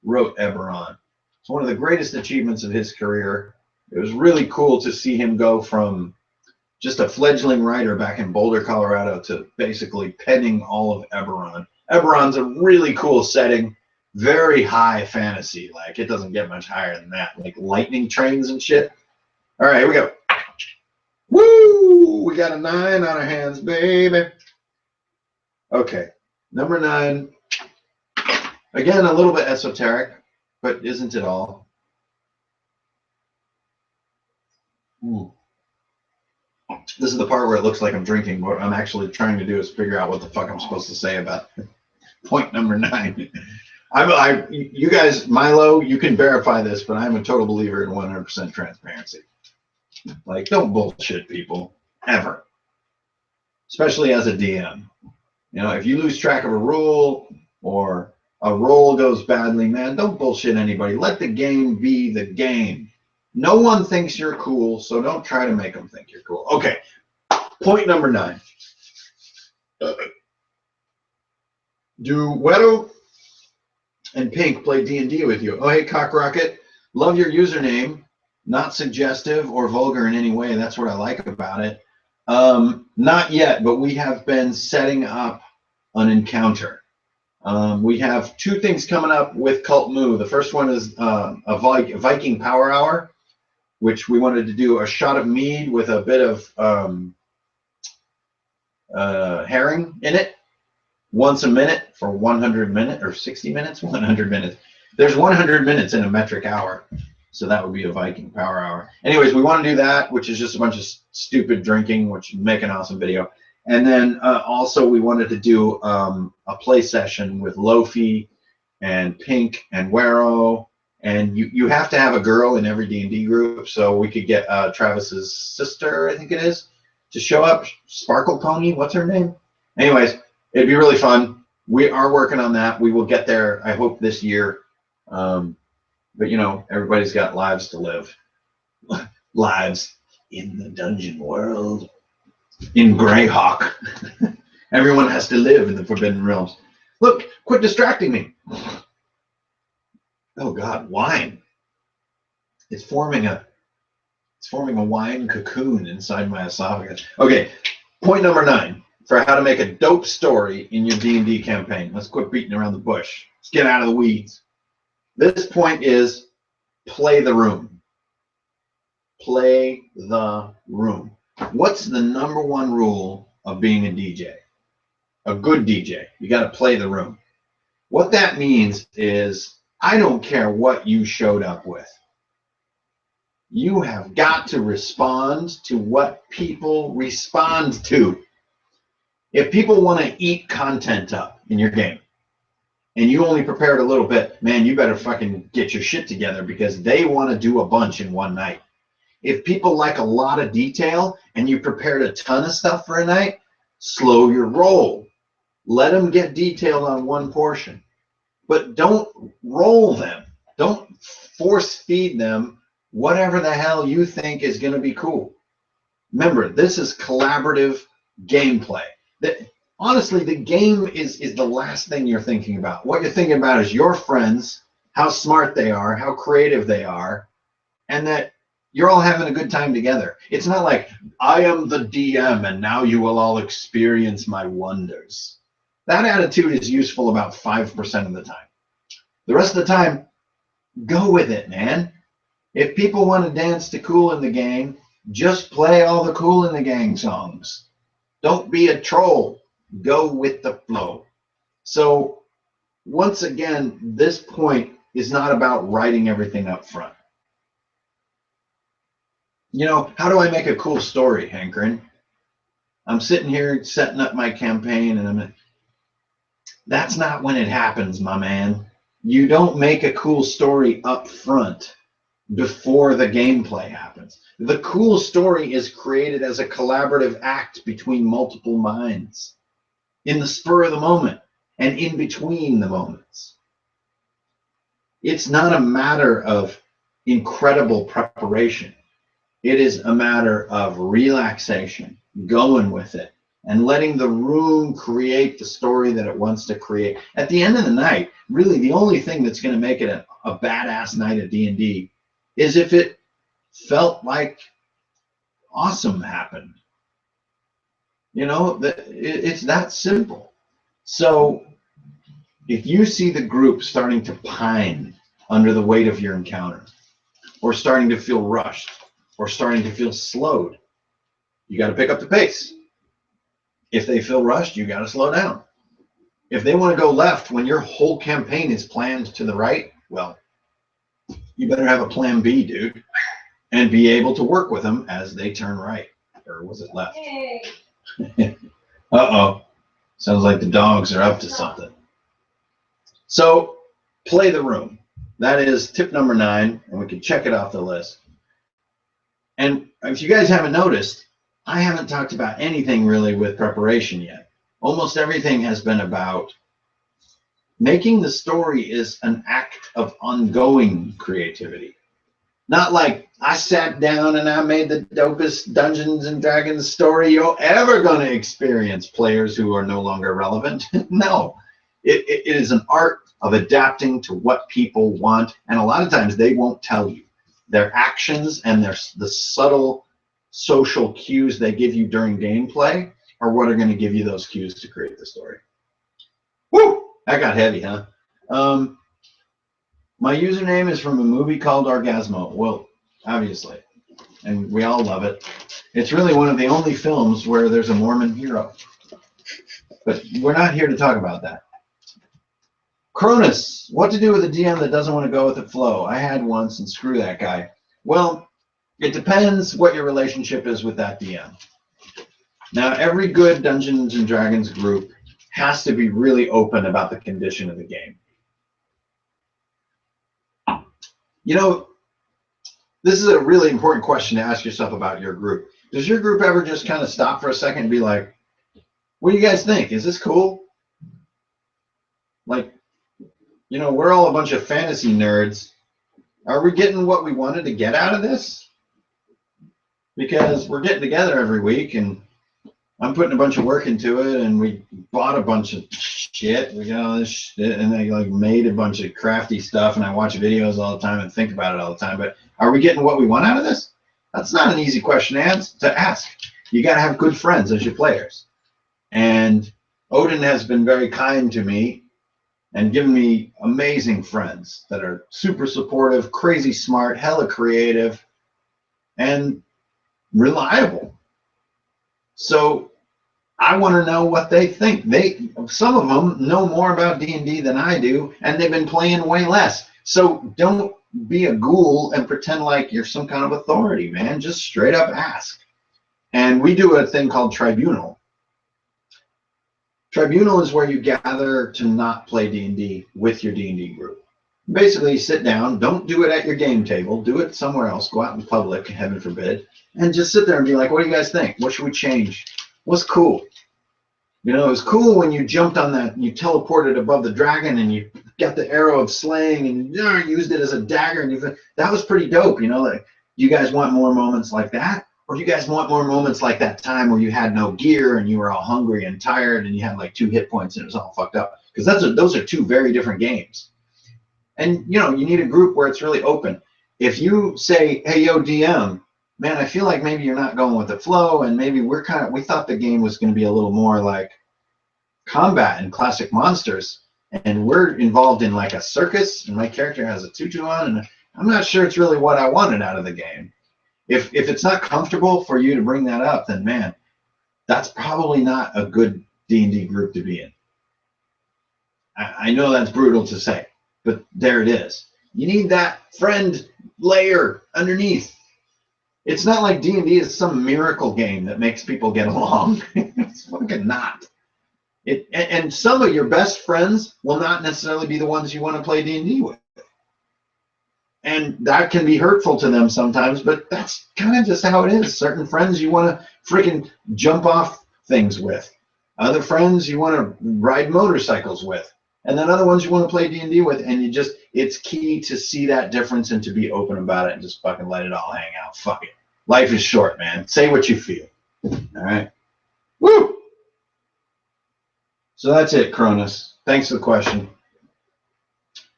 wrote Eberron. It's one of the greatest achievements of his career. It was really cool to see him go from just a fledgling writer back in Boulder, Colorado, to basically penning all of Eberron. Eberron's a really cool setting. very high fantasy. Like, it doesn't get much higher than that. Like lightning trains and shit. All right, here we go. Woo! We got a 9 on our hands, baby. Okay, number 9. Again, a little bit esoteric, but isn't it all? Ooh. This is the part where it looks like I'm drinking. What I'm actually trying to do is figure out what the fuck I'm supposed to say about point number 9. You guys, Milo, you can verify this, but I'm a total believer in 100% transparency. Like, don't bullshit people, ever. Especially as a DM. You know, if you lose track of a rule or a roll goes badly, man, don't bullshit anybody. Let the game be the game. No one thinks you're cool, so don't try to make them think you're cool. Okay, point number 9. Do Wedo and Pink play D&D with you? Oh, hey, Cockrocket. Love your username. Not suggestive or vulgar in any way. That's what I like about it. Not yet, but we have been setting up an encounter. We have 2 things coming up with Cult Moo. The first one is a Viking Power Hour, which we wanted to do a shot of mead with a bit of herring in it once a minute for 100 minutes or 60 minutes, 100 minutes. There's 100 minutes in a metric hour, so that would be a Viking Power Hour. Anyways, we want to do that, which is just a bunch of stupid drinking, which would make an awesome video. And then also we wanted to do a play session with Lofi and Pink and Wero. And you have to have a girl in every D&D group, so we could get Travis's sister, I think it is, to show up. Sparkle Pony, what's her name? Anyways, it'd be really fun. We are working on that. We will get there, I hope, this year. But, you know, everybody's got lives to live. Lives in the dungeon world. In Greyhawk. Everyone has to live in the Forbidden Realms. Look, quit distracting me. Oh God, wine. It's forming a wine cocoon inside my esophagus. Okay, point number 9 for how to make a dope story in your D&D campaign. Let's quit beating around the bush. Let's get out of the weeds. This point is play the room. Play the room. What's the number 1 rule of being a DJ? A good DJ. You got to play the room. What that means is, I don't care what you showed up with. You have got to respond to what people respond to. If people want to eat content up in your game, and you only prepared a little bit, man, you better fucking get your shit together, because they want to do a bunch in one night. If people like a lot of detail and you prepared a ton of stuff for a night, slow your roll. Let them get detailed on one portion. But don't roll them. Don't force feed them whatever the hell you think is going to be cool. Remember, this is collaborative gameplay. Honestly, the game is the last thing you're thinking about. What you're thinking about is your friends, how smart they are, how creative they are, and that you're all having a good time together. It's not like, I am the DM and now you will all experience my wonders. That attitude is useful about 5% of the time. The rest of the time, go with it, man. If people want to dance to Cool in the Gang, just play all the Cool in the Gang songs. Don't be a troll. Go with the flow. So, once again, this point is not about writing everything up front. You know, how do I make a cool story, Hankerin? I'm sitting here setting up my campaign, and that's not when it happens, my man. You don't make a cool story up front before the gameplay happens. The cool story is created as a collaborative act between multiple minds in the spur of the moment and in between the moments. It's not a matter of incredible preparation. It is a matter of relaxation, going with it, and letting the room create the story that it wants to create. At the end of the night, really the only thing that's going to make it a badass night of D&D is if it felt like awesome happened. You know, it's that simple. So If you see the group starting to pine under the weight of your encounter, or starting to feel rushed, or starting to feel slowed, you got to pick up the pace. If they feel rushed, you got to slow down. If they want to go left when your whole campaign is planned to the right, well, you better have a plan B, dude, and be able to work with them as they turn right. Or was it left? Hey. Uh-oh. Sounds like the dogs are up to something. So, play the room. That is tip number 9, and we can check it off the list. And if you guys haven't noticed, I haven't talked about anything really with preparation yet. Almost everything has been about making the story is an act of ongoing creativity. Not like I sat down and I made the dopest Dungeons and Dragons story you're ever going to experience, players who are no longer relevant. No, it is an art of adapting to what people want, and a lot of times they won't tell you. Their actions and the subtle social cues they give you during gameplay are what are going to give you those cues to create the story. Woo! That got heavy, huh? My username is from a movie called Orgasmo. Well, obviously, and we all love it. It's really one of the only films where there's a Mormon hero. But we're not here to talk about that. Cronus, what to do with a DM that doesn't want to go with the flow? I had once, and screw that guy. Well, it depends what your relationship is with that DM. Now, every good Dungeons and Dragons group has to be really open about the condition of the game. You know, this is a really important question to ask yourself about your group. Does your group ever just kind of stop for a second and be like, what do you guys think? Is this cool? Like, you know, we're all a bunch of fantasy nerds. Are we getting what we wanted to get out of this? Because we're getting together every week and I'm putting a bunch of work into it, and we bought a bunch of shit. We got all this shit, and I like made a bunch of crafty stuff, and I watch videos all the time and think about it all the time. But are we getting what we want out of this? That's not an easy question to ask. You got to have good friends as your players. And Odin has been very kind to me and given me amazing friends that are super supportive, crazy smart, hella creative, and reliable. So I want to know what they think. Some of them know more about D&D than I do, and they've been playing way less. So don't be a ghoul and pretend like you're some kind of authority, man. Just straight up ask. And we do a thing called Tribunal. Tribunal is where you gather to not play D&D with your D&D group. Basically, sit down. Don't do it at your game table. Do it somewhere else. Go out in public, heaven forbid, and just sit there and be like, what do you guys think? What should we change? What's cool? You know, it was cool when you jumped on that, you teleported above the dragon and you got the arrow of slaying and used it as a dagger. And that was pretty dope. You know, like, you guys want more moments like that? Or do you guys want more moments like that time where you had no gear and you were all hungry and tired and you had like 2 hit points and it was all fucked up? Because those are 2 very different games. And, you know, you need a group where it's really open. If you say, hey, yo, DM, man, I feel like maybe you're not going with the flow, and maybe we thought the game was going to be a little more like combat and classic monsters, and we're involved in like a circus, and my character has a tutu on, and I'm not sure it's really what I wanted out of the game. If it's not comfortable for you to bring that up, then man, that's probably not a good D&D group to be in. I know that's brutal to say, but there it is. You need that friend layer underneath. It's not like D&D is some miracle game that makes people get along. It's fucking not. And some of your best friends will not necessarily be the ones you want to play D&D with. And that can be hurtful to them sometimes, but that's kind of just how it is. Certain friends you want to freaking jump off things with. Other friends you want to ride motorcycles with. And then other ones you want to play D&D with, and it's key to see that difference and to be open about it and just fucking let it all hang out. Fuck it. Life is short, man. Say what you feel. All right? Woo! So that's it, Cronus. Thanks for the question.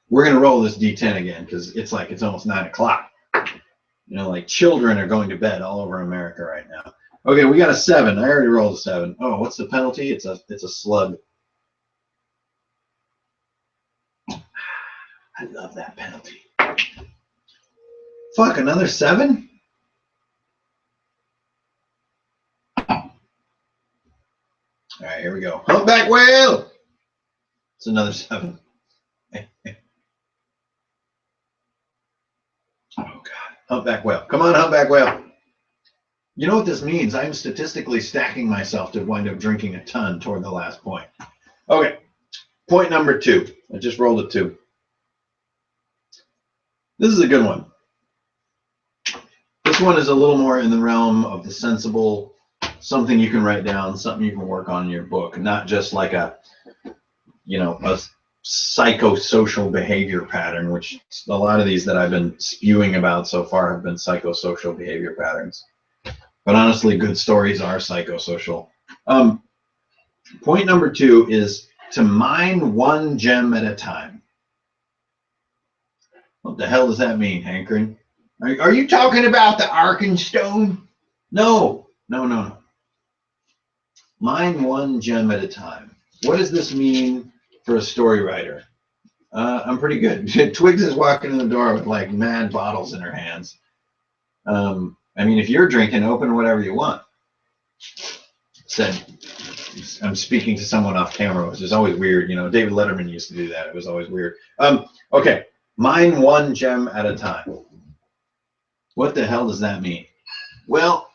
We're going to roll this D10 again because it's almost 9 o'clock. You know, like children are going to bed all over America right now. Okay, we got a 7. I already rolled a 7. Oh, what's the penalty? It's a slug. I love that penalty. Fuck, another 7? All right, here we go. Humpback whale. It's another 7. Oh, God. Humpback whale. Come on, humpback whale. You know what this means? I'm statistically stacking myself to wind up drinking a ton toward the last point. Okay. Point number 2. I just rolled a 2. This is a good one. This one is a little more in the realm of the sensible, something you can write down, something you can work on in your book, not just like a psychosocial behavior pattern, which a lot of these that I've been spewing about so far have been psychosocial behavior patterns. But honestly, good stories are psychosocial. Point number 2 is to mine one gem at a time. What the hell does that mean, Hankerin? Are you talking about the Arkenstone? No. Mine one gem at a time. What does this mean for a story writer? I'm pretty good. Twigs is walking in the door with like mad bottles in her hands. I mean, if you're drinking, open whatever you want. Said, I'm speaking to someone off camera, which is always weird. You know, David Letterman used to do that. It was always weird. Okay, mine one gem at a time. What the hell does that mean? Well,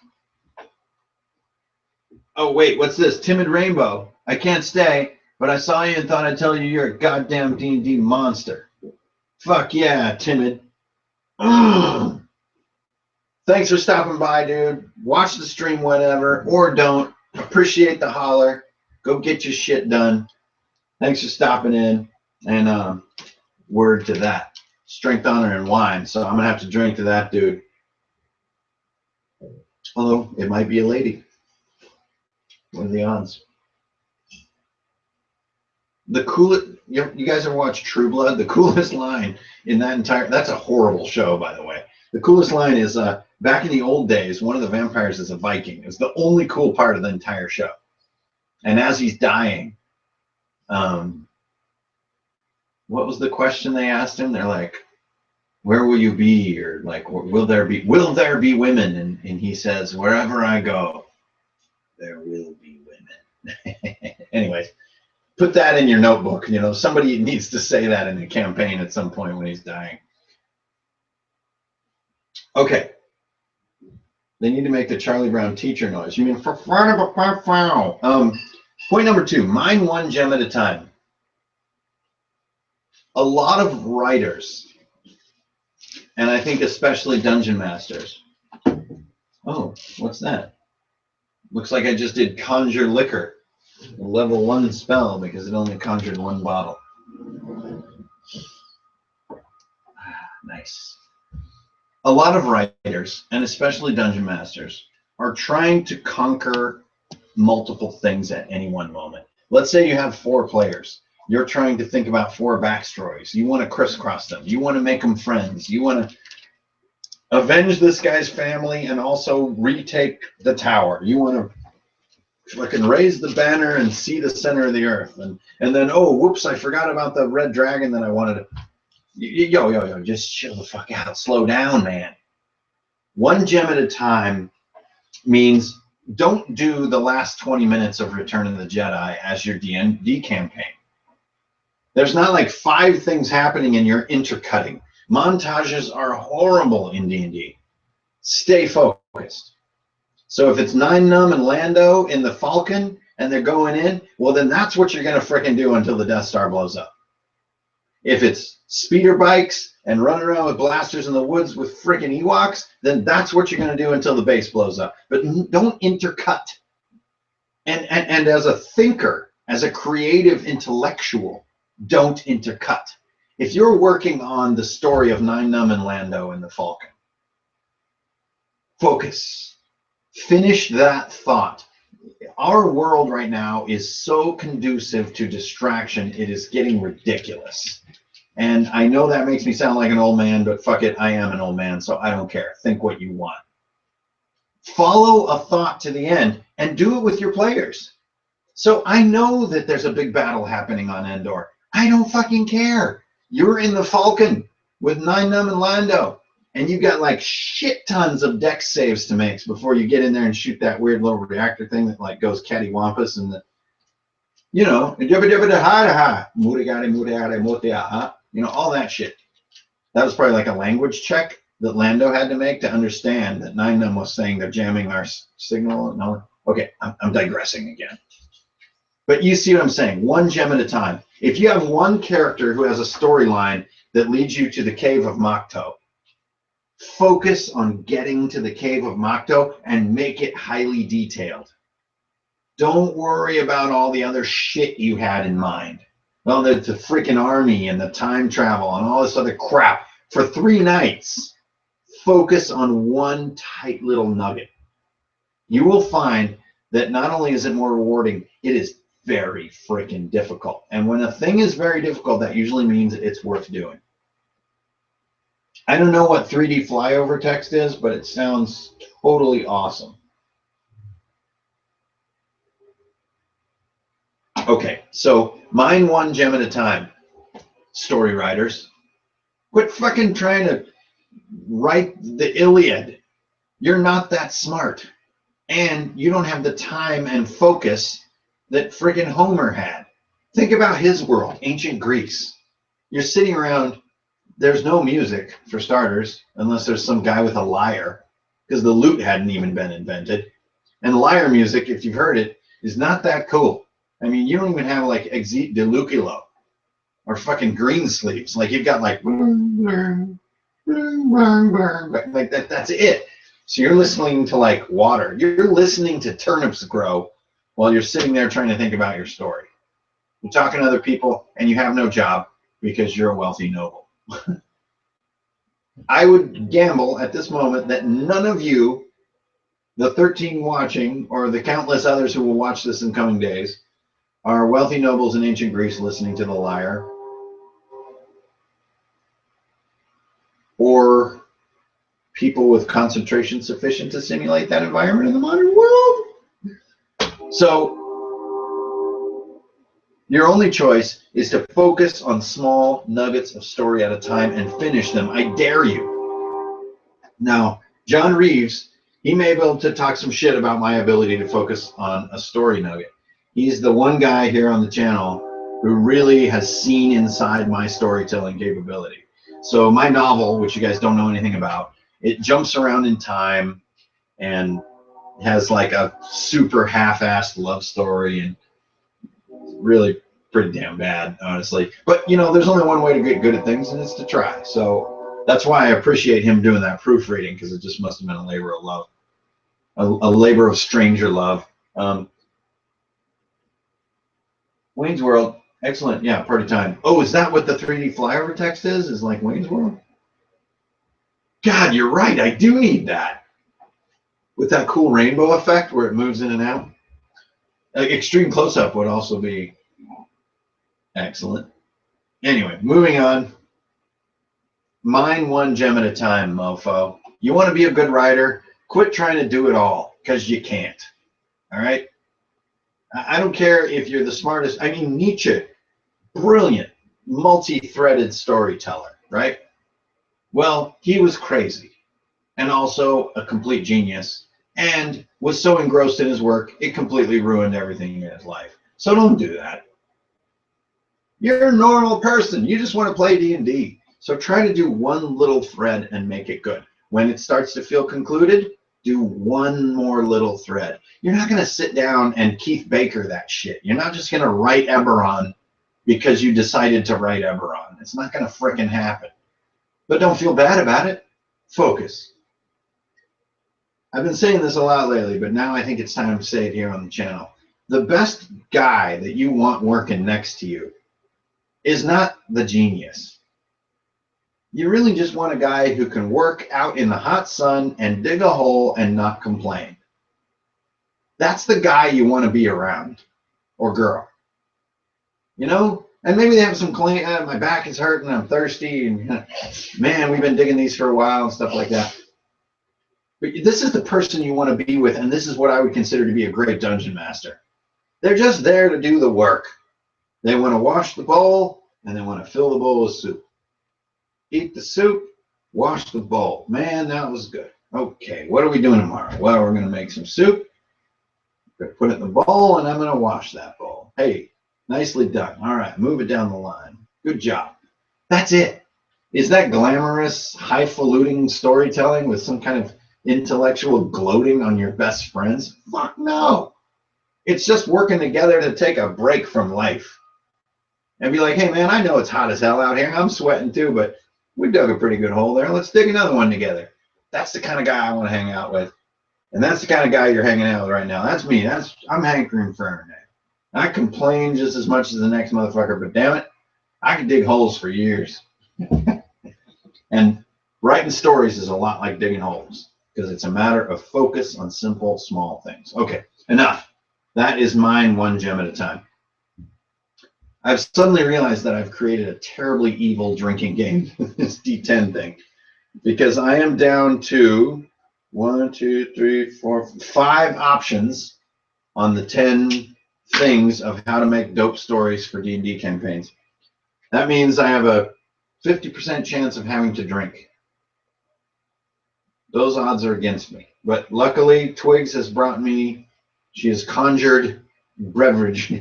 oh wait, what's this? Timid Rainbow. I can't stay, but I saw you and thought I'd tell you you're a goddamn D&D monster. Fuck yeah, Timid. Thanks for stopping by, dude. Watch the stream whenever, or don't. Appreciate the holler. Go get your shit done. Thanks for stopping in. And word to that. Strength, honor, and wine. So I'm going to have to drink to that, dude. Although it might be a lady. What are the odds? The coolest, you guys ever watch True Blood? The coolest line in that entire, that's a horrible show, by the way. The coolest line is, back in the old days, one of the vampires is a Viking. It's the only cool part of the entire show. And as he's dying, what was the question they asked him? They're like, where will you be? Or like, will there be women? And he says, wherever I go, there will be women. Anyways, put that in your notebook. You know, somebody needs to say that in a campaign at some point when he's dying. Okay. They need to make the Charlie Brown teacher noise. You mean point number 2, mine one gem at a time. A lot of writers, and I think especially dungeon masters. Oh, what's that? Looks like I just did conjure liquor. A level 1 spell because it only conjured 1 bottle. Nice. A lot of writers, and especially dungeon masters, are trying to conquer multiple things at any one moment. Let's say you have 4 players. You're trying to think about 4 backstories. You want to crisscross them. You want to make them friends. You want to avenge this guy's family and also retake the tower. You want to fucking raise the banner and see the center of the earth. And then, oh, whoops, I forgot about the red dragon that I wanted to... Yo, just chill the fuck out. Slow down, man. One gem at a time means don't do the last 20 minutes of Return of the Jedi as your D&D campaign. There's not like 5 things happening and you're intercutting. Montages are horrible in D&D. Stay focused. So if it's Nine Numb and Lando in the Falcon and they're going in, well, then that's what you're going to frickin' do until the Death Star blows up. If it's speeder bikes and running around with blasters in the woods with frickin' Ewoks, then that's what you're going to do until the base blows up. But don't intercut. And as a thinker, as a creative intellectual, don't intercut. If you're working on the story of Nine Numb and Lando and the Falcon, focus. Finish that thought. Our world right now is so conducive to distraction, it is getting ridiculous. And I know that makes me sound like an old man, but fuck it, I am an old man, so I don't care. Think what you want. Follow a thought to the end and do it with your players. So I know that there's a big battle happening on Endor. I don't fucking care. You're in the Falcon with Nine Numb and Lando, and you've got like shit tons of deck saves to make before you get in there and shoot that weird little reactor thing that like goes cattywampus and the, you know, all that shit. That was probably like a language check that Lando had to make to understand that Nine Numb was saying they're jamming our signal. No, okay, I'm digressing again. But you see what I'm saying? One gem at a time. If you have one character who has a storyline that leads you to the cave of Makto, focus on getting to the cave of Makto and make it highly detailed. Don't worry about all the other shit you had in mind. Well, the freaking army and the time travel and all this other crap. For 3 nights, focus on one tight little nugget. You will find that not only is it more rewarding, it is very freaking difficult. And when a thing is very difficult, that usually means it's worth doing. I don't know what 3D flyover text is, but it sounds totally awesome. Okay, so mine one gem at a time, story writers. Quit fucking trying to write the Iliad. You're not that smart. And you don't have the time and focus that friggin' Homer had. Think about his world, ancient Greece. You're sitting around, there's no music, for starters, unless there's some guy with a lyre, because the lute hadn't even been invented. And lyre music, if you've heard it, is not that cool. I mean, you don't even have like Exit de Lucilo or fucking green sleeves. Like you've got like that's it. So you're listening to like water. You're listening to turnips grow while you're sitting there trying to think about your story. You're talking to other people and you have no job because you're a wealthy noble. I would gamble at this moment that none of you, the 13 watching or the countless others who will watch this in coming days, are wealthy nobles in ancient Greece listening to the lyre, or people with concentration sufficient to simulate that environment in the modern world. So your only choice is to focus on small nuggets of story at a time and finish them. I dare you. Now, John Reeves, he may be able to talk some shit about my ability to focus on a story nugget. He's the one guy here on the channel who really has seen inside my storytelling capability. So my novel, which you guys don't know anything about, it jumps around in time and has like a super half-assed love story and really pretty damn bad, honestly. But, you know, there's only one way to get good at things, and it's to try. So that's why I appreciate him doing that proofreading, because it just must have been a labor of love, a labor of stranger love. Wayne's World, excellent. Yeah, party time. Oh, is that what the 3D flyover text is? Is like Wayne's World? God, you're right. I do need that. With that cool rainbow effect where it moves in and out. Extreme close-up would also be excellent. Anyway, moving on. Mine one gem at a time, mofo. You want to be a good writer? Quit trying to do it all, because you can't. All right? I don't care if you're the smartest. I mean, Nietzsche, brilliant, multi-threaded storyteller, right? Well, he was crazy and also a complete genius and was so engrossed in his work, it completely ruined everything in his life. So don't do that. You're a normal person. You just want to play D&D. So try to do one little thread and make it good. When it starts to feel concluded, do one more little thread. You're not going to sit down and Keith Baker that shit. You're not just going to write Eberron because you decided to write Eberron. It's not going to frickin' happen. But don't feel bad about it. Focus. I've been saying this a lot lately, but now I think it's time to say it here on the channel. The best guy that you want working next to you is not the genius. You really just want a guy who can work out in the hot sun and dig a hole and not complain. That's the guy you want to be around, or girl. You know? And maybe they have some claim, my back is hurting, I'm thirsty, and man, we've been digging these for a while and stuff like that. But this is the person you want to be with, and this is what I would consider to be a great dungeon master. They're just there to do the work. They want to wash the bowl, and then want to fill the bowl with soup. Eat the soup, wash the bowl. Man, that was good. Okay, what are we doing tomorrow? Well, we're going to make some soup. Put it in the bowl, and I'm going to wash that bowl. Hey, nicely done. All right, move it down the line. Good job. That's it. Is that glamorous, highfalutin storytelling with some kind of intellectual gloating on your best friends? Fuck no. It's just working together to take a break from life. And be like, hey, man, I know it's hot as hell out here. I'm sweating too, but we dug a pretty good hole there. Let's dig another one together. That's the kind of guy I want to hang out with. And that's the kind of guy you're hanging out with right now. That's me. I'm hankering for internet. I complain just as much as the next motherfucker, but damn it, I can dig holes for years. And writing stories is a lot like digging holes because it's a matter of focus on simple, small things. Okay, enough. That is mine, one gem at a time. I've suddenly realized that I've created a terribly evil drinking game, this D10 thing, because I am down to 1, 2, 3, 4, 5 options on the 10 things of how to make dope stories for D&D campaigns. That means I have a 50% chance of having to drink. Those odds are against me. But luckily, Twigs has brought me, she has conjured beverage.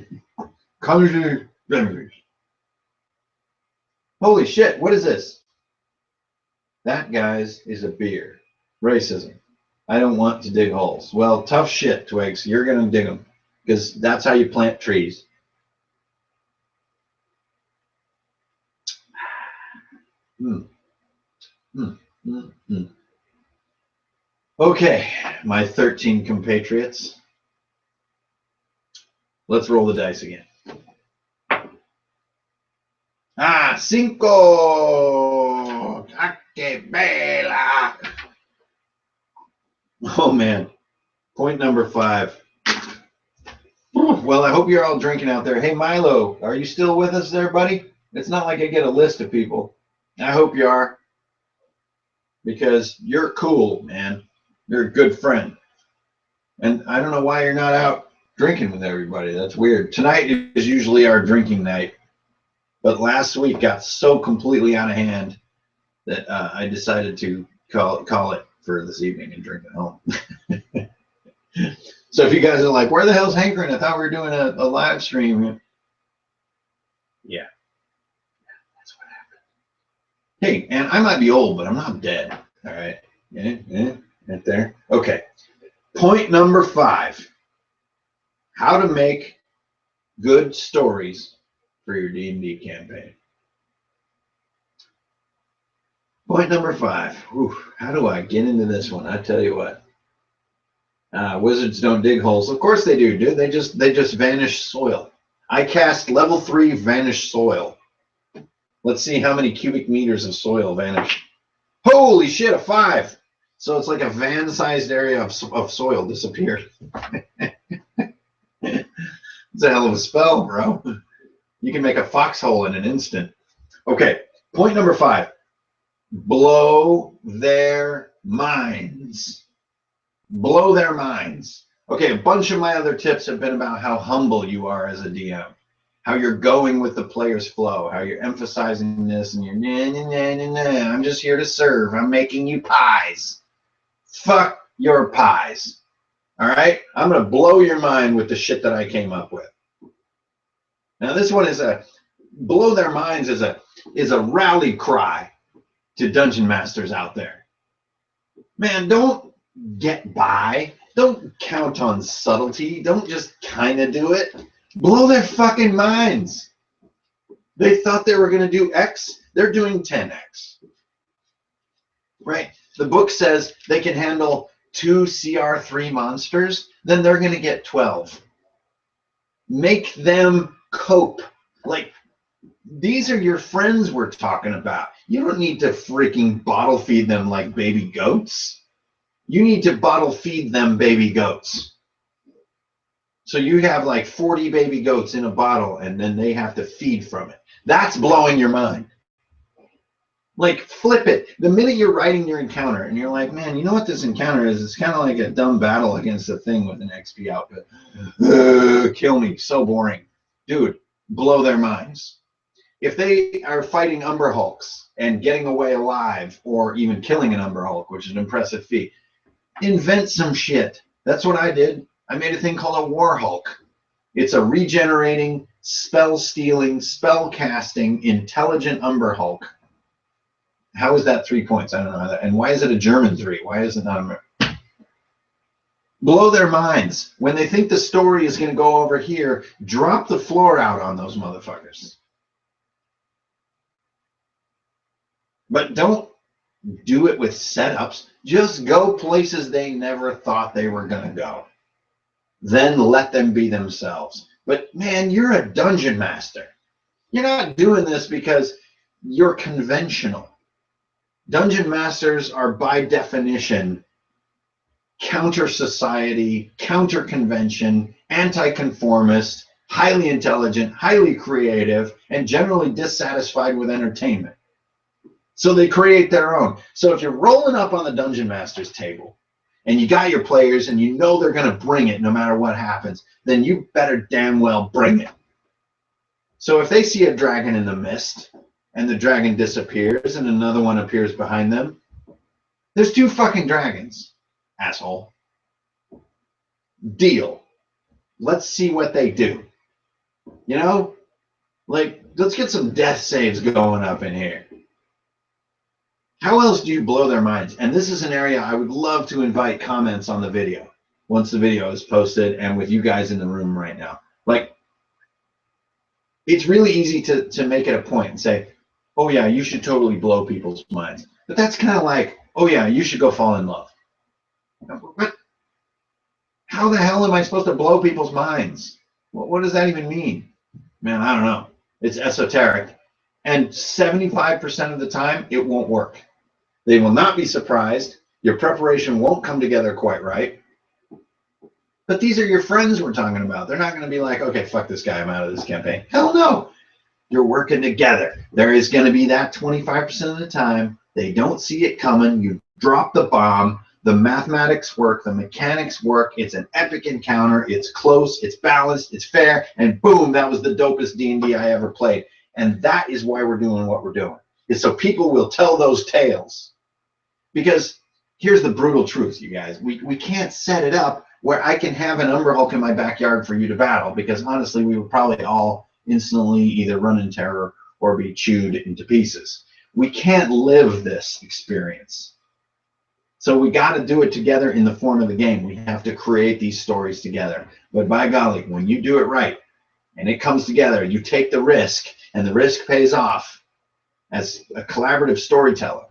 Conjured beverage. Holy shit, what is this? That, guys, is a beer. Racism. I don't want to dig holes. Well, tough shit, Twigs. You're going to dig them because that's how you plant trees. Okay, my 13 compatriots. Let's roll the dice again. Cinco. Bela. Oh, man. Point number 5. Well, I hope you're all drinking out there. Hey, Milo, are you still with us there, buddy? It's not like I get a list of people. I hope you are. Because you're cool, man. You're a good friend. And I don't know why you're not out drinking with everybody. That's weird. Tonight is usually our drinking night. But last week got so completely out of hand that I decided to call it for this evening and drink at home. So if you guys are like, where the hell's Hankerin? I thought we were doing a live stream. Yeah. That's what happened. Hey, and I might be old, but I'm not dead. All right. Right there. Okay. Point number 5. How to make good stories for your D&D campaign. Point number 5. Whew, how do I get into this one? I tell you what. Wizards don't dig holes. Of course they do, dude. They just vanish soil. I cast level 3 vanish soil. Let's see how many cubic meters of soil vanish. Holy shit, a 5. So it's like a van-sized area of soil disappeared. It's a hell of a spell, bro. You can make a foxhole in an instant. Okay, point number 5. Blow their minds. Blow their minds. Okay, a bunch of my other tips have been about how humble you are as a DM, how you're going with the player's flow, how you're emphasizing this and you're, nah, I'm just here to serve. I'm making you pies. Fuck your pies. All right? I'm going to blow your mind with the shit that I came up with. Now, this one is blow their minds is a rally cry to dungeon masters out there. Man, don't get by. Don't count on subtlety. Don't just kind of do it. Blow their fucking minds. They thought they were going to do X. They're doing 10X. Right? The book says they can handle 2 CR3 monsters. Then they're going to get 12. Make them cope. Like, these are your friends we're talking about. You don't need to freaking bottle feed them like baby goats. You need to bottle feed them baby goats. So you have like 40 baby goats in a bottle and then they have to feed from it. That's blowing your mind. Like, flip it. The minute you're writing your encounter and you're like, man, you know what this encounter is? It's kind of like a dumb battle against a thing with an XP output. Kill me. So boring. Dude, blow their minds. if they are fighting Umber Hulks and getting away alive, or even killing an Umber Hulk, which is an impressive feat, invent some shit. That's what I did. I made a thing called a War Hulk. It's a regenerating, spell-stealing, spell-casting, intelligent Umber Hulk. How is that 3 points? I don't know how that. And why is it a German 3? Why is it not American? Blow their minds. When they think the story is going to go over here, drop the floor out on those motherfuckers. But don't do it with setups. Just go places they never thought they were going to go. Then let them be themselves. But man, you're a dungeon master. You're not doing this because you're conventional. Dungeon masters are by definition counter society, counter convention, anti-conformist, highly intelligent, highly creative, and generally dissatisfied with entertainment. So they create their own. So if you're rolling up on the dungeon master's table and you got your players and you know they're going to bring it no matter what happens, then you better damn well bring it. So if they see a dragon in the mist and the dragon disappears and another one appears behind them, there's 2 fucking dragons, asshole. Deal. Let's see what they do. You know? Like, let's get some death saves going up in here. How else do you blow their minds? And this is an area I would love to invite comments on the video once the video is posted and with you guys in the room right now. Like, it's really easy to make it a point and say, oh yeah, you should totally blow people's minds. But that's kind of like, oh yeah, you should go fall in love. But how the hell am I supposed to blow people's minds? What does that even mean? Man, I don't know. It's esoteric. And 75% of the time, it won't work. They will not be surprised. Your preparation won't come together quite right. But these are your friends we're talking about. They're not going to be like, okay, fuck this guy, I'm out of this campaign. Hell no. You're working together. There is going to be that 25% of the time. They don't see it coming. You drop the bomb. The mathematics work. The mechanics work. It's an epic encounter. It's close. It's balanced. It's fair. And boom, that was the dopest D&D I ever played. And that is why we're doing what we're doing. Is so people will tell those tales. Because here's the brutal truth, you guys. We can't set it up where I can have an Umber Hulk in my backyard for you to battle, because honestly, we would probably all instantly either run in terror or be chewed into pieces. We can't live this experience. So we got to do it together in the form of the game. We have to create these stories together. But by golly, when you do it right and it comes together, you take the risk and the risk pays off as a collaborative storyteller.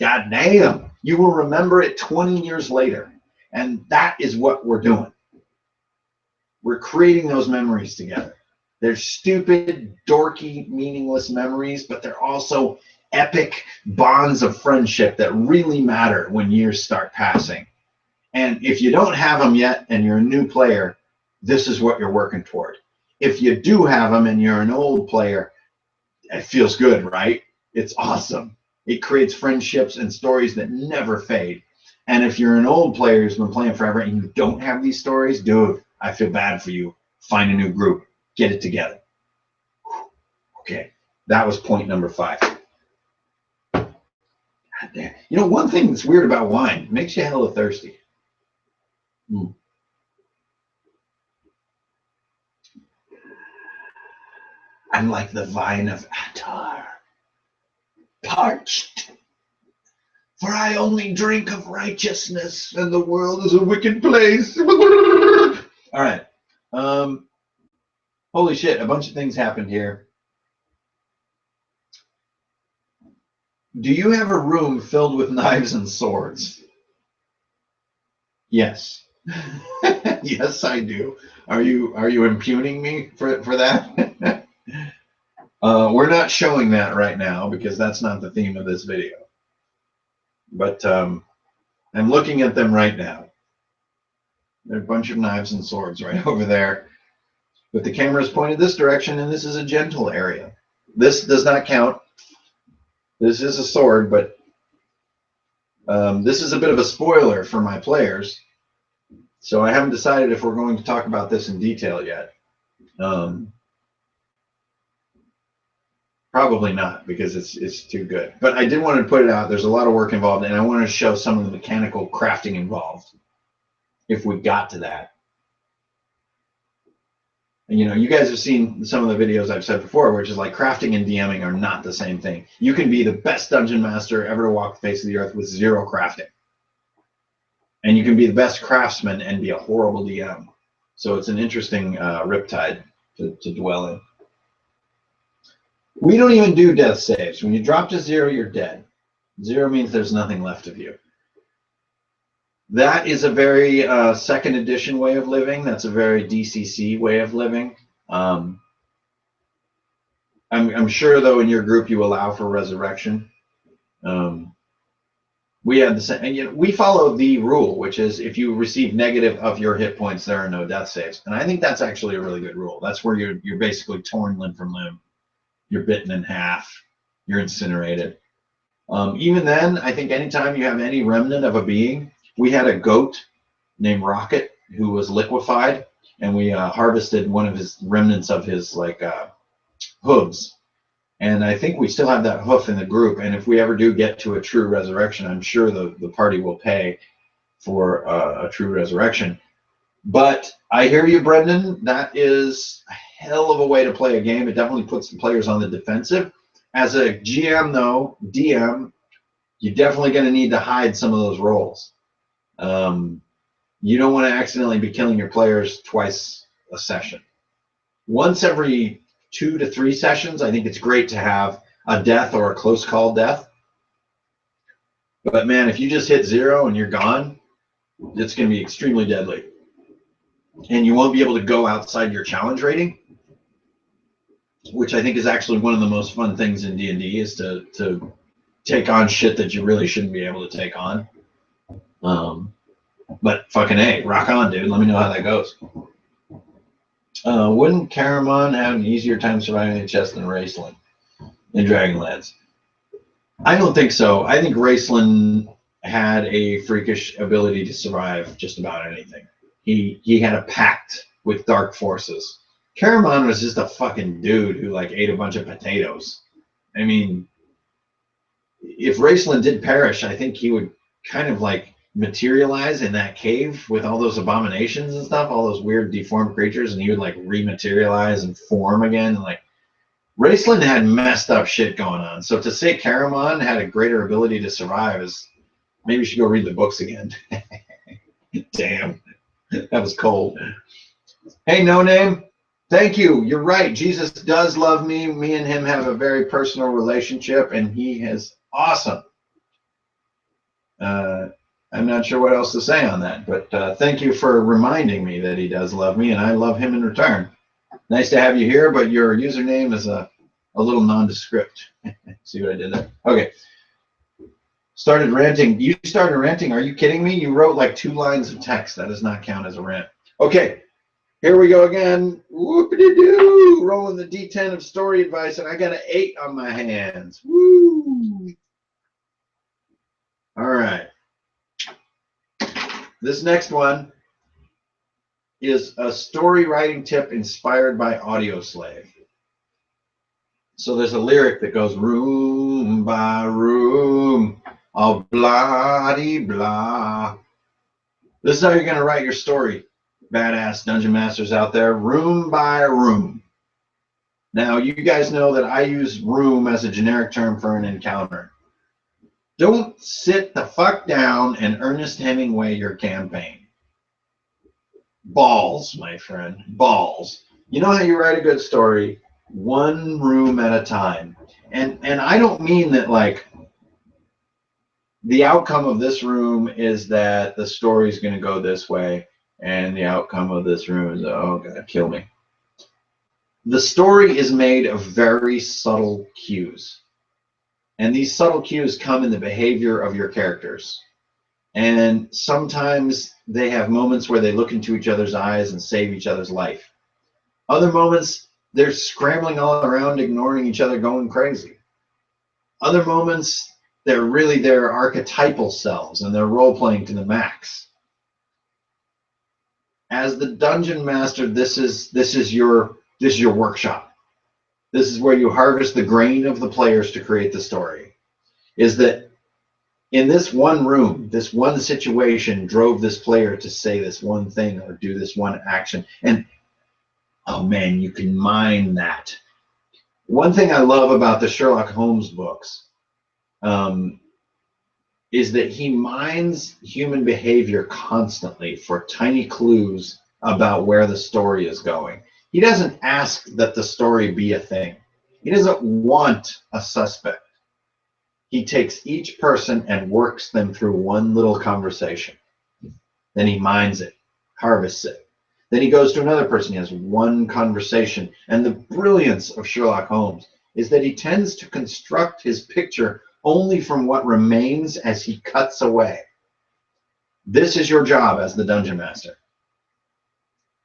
God damn, you will remember it 20 years later. And that is what we're doing. We're creating those memories together. They're stupid, dorky, meaningless memories, but they're also epic bonds of friendship that really matter when years start passing. And if you don't have them yet and you're a new player, this is what you're working toward. If you do have them and you're an old player, it feels good, right? It's awesome. It creates friendships and stories that never fade. And if you're an old player who's been playing forever and you don't have these stories, dude, I feel bad for you. Find a new group. Get it together. Okay, that was point number 5. God damn. You know, one thing that's weird about wine, it makes you hella thirsty. I'm like the vine of Attar, parched. For I only drink of righteousness, and the world is a wicked place. All right. Holy shit, a bunch of things happened here. Do you have a room filled with knives and swords? Yes. Yes, I do. Are you impugning me for that? We're not showing that right now because that's not the theme of this video. But I'm looking at them right now. There are a bunch of knives and swords right over there. But the camera is pointed this direction, and this is a gentle area. This does not count. This is a sword, but this is a bit of a spoiler for my players. So I haven't decided if we're going to talk about this in detail yet. Probably not, because it's too good. But I did want to put it out. There's a lot of work involved, and I wanted to show some of the mechanical crafting involved if we got to that. And, you know, you guys have seen some of the videos I've said before, which is like crafting and DMing are not the same thing. You can be the best dungeon master ever to walk the face of the earth with 0 crafting. And you can be the best craftsman and be a horrible DM. So it's an interesting riptide to dwell in. We don't even do death saves. When you drop to 0, you're dead. 0 means there's nothing left of you. That is a very second edition way of living. That's a very DCC way of living. I'm sure, though, in your group you allow for resurrection. We had the same, and you know, we follow the rule, which is if you receive negative of your hit points, there are no death saves. And I think that's actually a really good rule. That's where you're basically torn limb from limb. You're bitten in half. You're incinerated. Even then, I think anytime you have any remnant of a being, we had a goat named Rocket who was liquefied, and we harvested one of his remnants of his hooves. And I think we still have that hoof in the group. And if we ever do get to a true resurrection, I'm sure the party will pay for a true resurrection. But I hear you, Brendan. That is a hell of a way to play a game. It definitely puts the players on the defensive. As a GM, though, DM, you're definitely going to need to hide some of those rolls. You don't want to accidentally be killing your players twice a session. Once every 2 to 3 sessions, I think it's great to have a death or a close call death. But man, if you just hit 0 and you're gone, it's going to be extremely deadly. And you won't be able to go outside your challenge rating, which I think is actually one of the most fun things in D&D, is to take on shit that you really shouldn't be able to take on. But fucking A, rock on, dude. Let me know how that goes. Wouldn't Caramon have an easier time surviving the chest than Raceland in Dragonlance? I don't think so. I think Raceland had a freakish ability to survive just about anything. He had a pact with dark forces. Caramon was just a fucking dude who like ate a bunch of potatoes. I mean, if Raceland did perish, I think he would kind of like materialize in that cave with all those abominations and stuff, all those weird deformed creatures, and he would like rematerialize and form again. Like, Raceland had messed up shit going on. So to say Caramon had a greater ability to survive is, maybe you should go read the books again. Damn, that was cold. Hey, No Name, thank you. You're right. Jesus does love me. Me and him have a very personal relationship, and he is awesome. I'm not sure what else to say on that, but thank you for reminding me that he does love me, and I love him in return. Nice to have you here, but your username is a little nondescript. See what I did there? Okay. Started ranting. You started ranting. Are you kidding me? You wrote like 2 lines of text. That does not count as a rant. Okay. Here we go again. Whoop-de-doo. Rolling the D10 of story advice, and I got an 8 on my hands. Woo. All right. This next one is a story writing tip inspired by Audioslave. So there's a lyric that goes, room by room, all blah-de-blah. This is how you're going to write your story, badass dungeon masters out there, room by room. Now, you guys know that I use room as a generic term for an encounter. Don't sit the fuck down and Ernest Hemingway your campaign. Balls, my friend, balls. You know how you write a good story? 1 room at a time. And I don't mean that like the outcome of this room is that the story's going to go this way, and the outcome of this room is, oh God, kill me. The story is made of very subtle cues. And these subtle cues come in the behavior of your characters. And sometimes they have moments where they look into each other's eyes and save each other's life. Other moments, they're scrambling all around, ignoring each other, going crazy. Other moments, they're really their archetypal selves and they're role-playing to the max. As the dungeon master, this is your workshop. This is where you harvest the grain of the players to create the story. Is that in this one room, this one situation drove this player to say this one thing or do this one action. And oh man, you can mine that. One thing I love about the Sherlock Holmes books is that he mines human behavior constantly for tiny clues about where the story is going. He doesn't ask that the story be a thing. He doesn't want a suspect. He takes each person and works them through one little conversation. Then he mines it, harvests it. Then he goes to another person. He has one conversation. And the brilliance of Sherlock Holmes is that he tends to construct his picture only from what remains as he cuts away. This is your job as the dungeon master.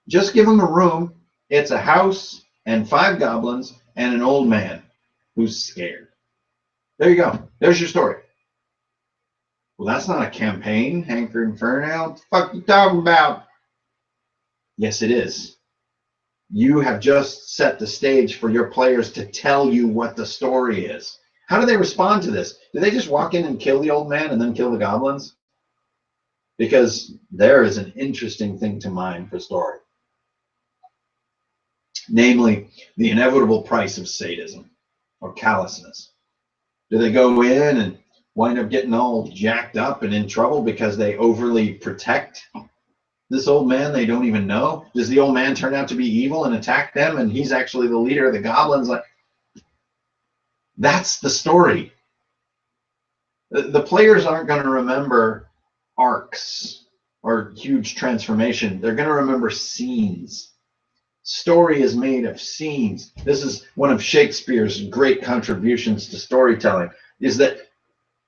Just give him a room. It's a house and 5 goblins and an old man who's scared. There you go. There's your story. Well, that's not a campaign, Hankerin. What the fuck are you talking about? Yes, it is. You have just set the stage for your players to tell you what the story is. How do they respond to this? Do they just walk in and kill the old man and then kill the goblins? Because there is an interesting thing to mine for story. Namely, the inevitable price of sadism or callousness. Do they go in and wind up getting all jacked up and in trouble because they overly protect this old man they don't even know? Does the old man turn out to be evil and attack them, and he's actually the leader of the goblins? Like, that's the story. The players aren't going to remember arcs or huge transformation. They're going to remember scenes. Story is made of scenes. This is one of Shakespeare's great contributions to storytelling, is that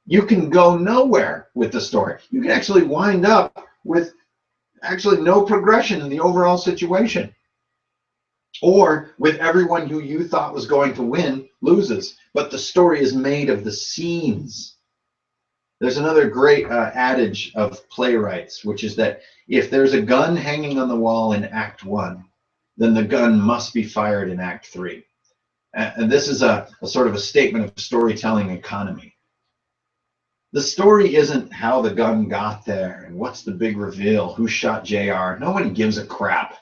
you can go nowhere with the story. You can actually wind up with actually no progression in the overall situation. Or with everyone who you thought was going to win loses. But the story is made of the scenes. There's another great adage of playwrights, which is that if there's a gun hanging on the wall in Act 1, then the gun must be fired in Act 3. And this is a sort of a statement of storytelling economy. The story isn't how the gun got there and what's the big reveal, who shot JR. Nobody gives a crap.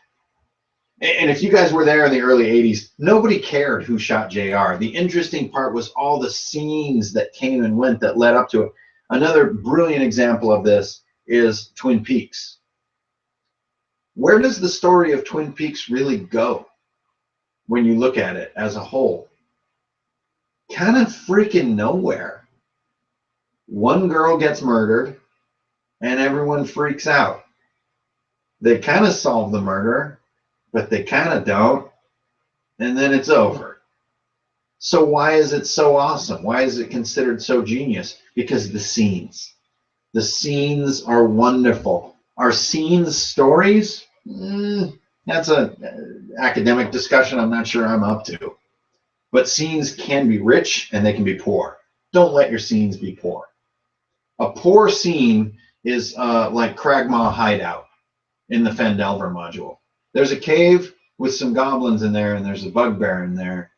And if you guys were there in the early 80s, nobody cared who shot JR. The interesting part was all the scenes that came and went that led up to it. Another brilliant example of this is Twin Peaks. Where does the story of Twin Peaks really go when you look at it as a whole? Kind of freaking nowhere. One girl gets murdered and everyone freaks out. They kind of solve the murder, but they kind of don't, and then it's over. So why is it so awesome? Why is it considered so genius? Because the scenes. The scenes are wonderful. Are scenes stories? That's an academic discussion I'm not sure I'm up to. But scenes can be rich and they can be poor. Don't let your scenes be poor. A poor scene is like Cragmaw Hideout in the Phandelver module. There's a cave with some goblins in there, and there's a bugbear in there.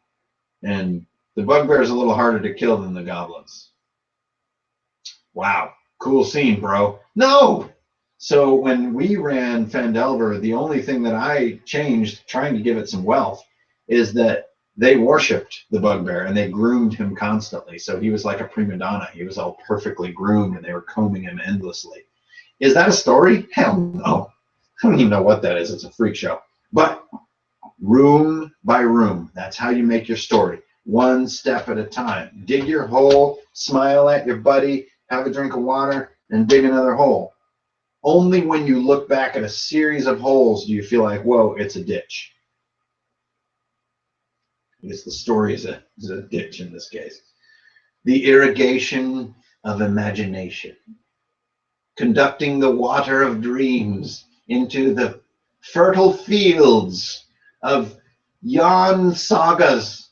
And the bugbear is a little harder to kill than the goblins. Wow, cool scene, bro. No! So when we ran Phandelver, the only thing that I changed, trying to give it some wealth, is that they worshipped the bugbear and they groomed him constantly. So he was like a prima donna. He was all perfectly groomed and they were combing him endlessly. Is that a story? Hell no. I don't even know what that is. It's a freak show. But room by room, that's how you make your story. One step at a time. Dig your hole, smile at your buddy, have a drink of water, and dig another hole. Only when you look back at a series of holes do you feel like, whoa, it's a ditch. I guess the story is a ditch in this case. The irrigation of imagination. Conducting the water of dreams into the fertile fields of yon sagas.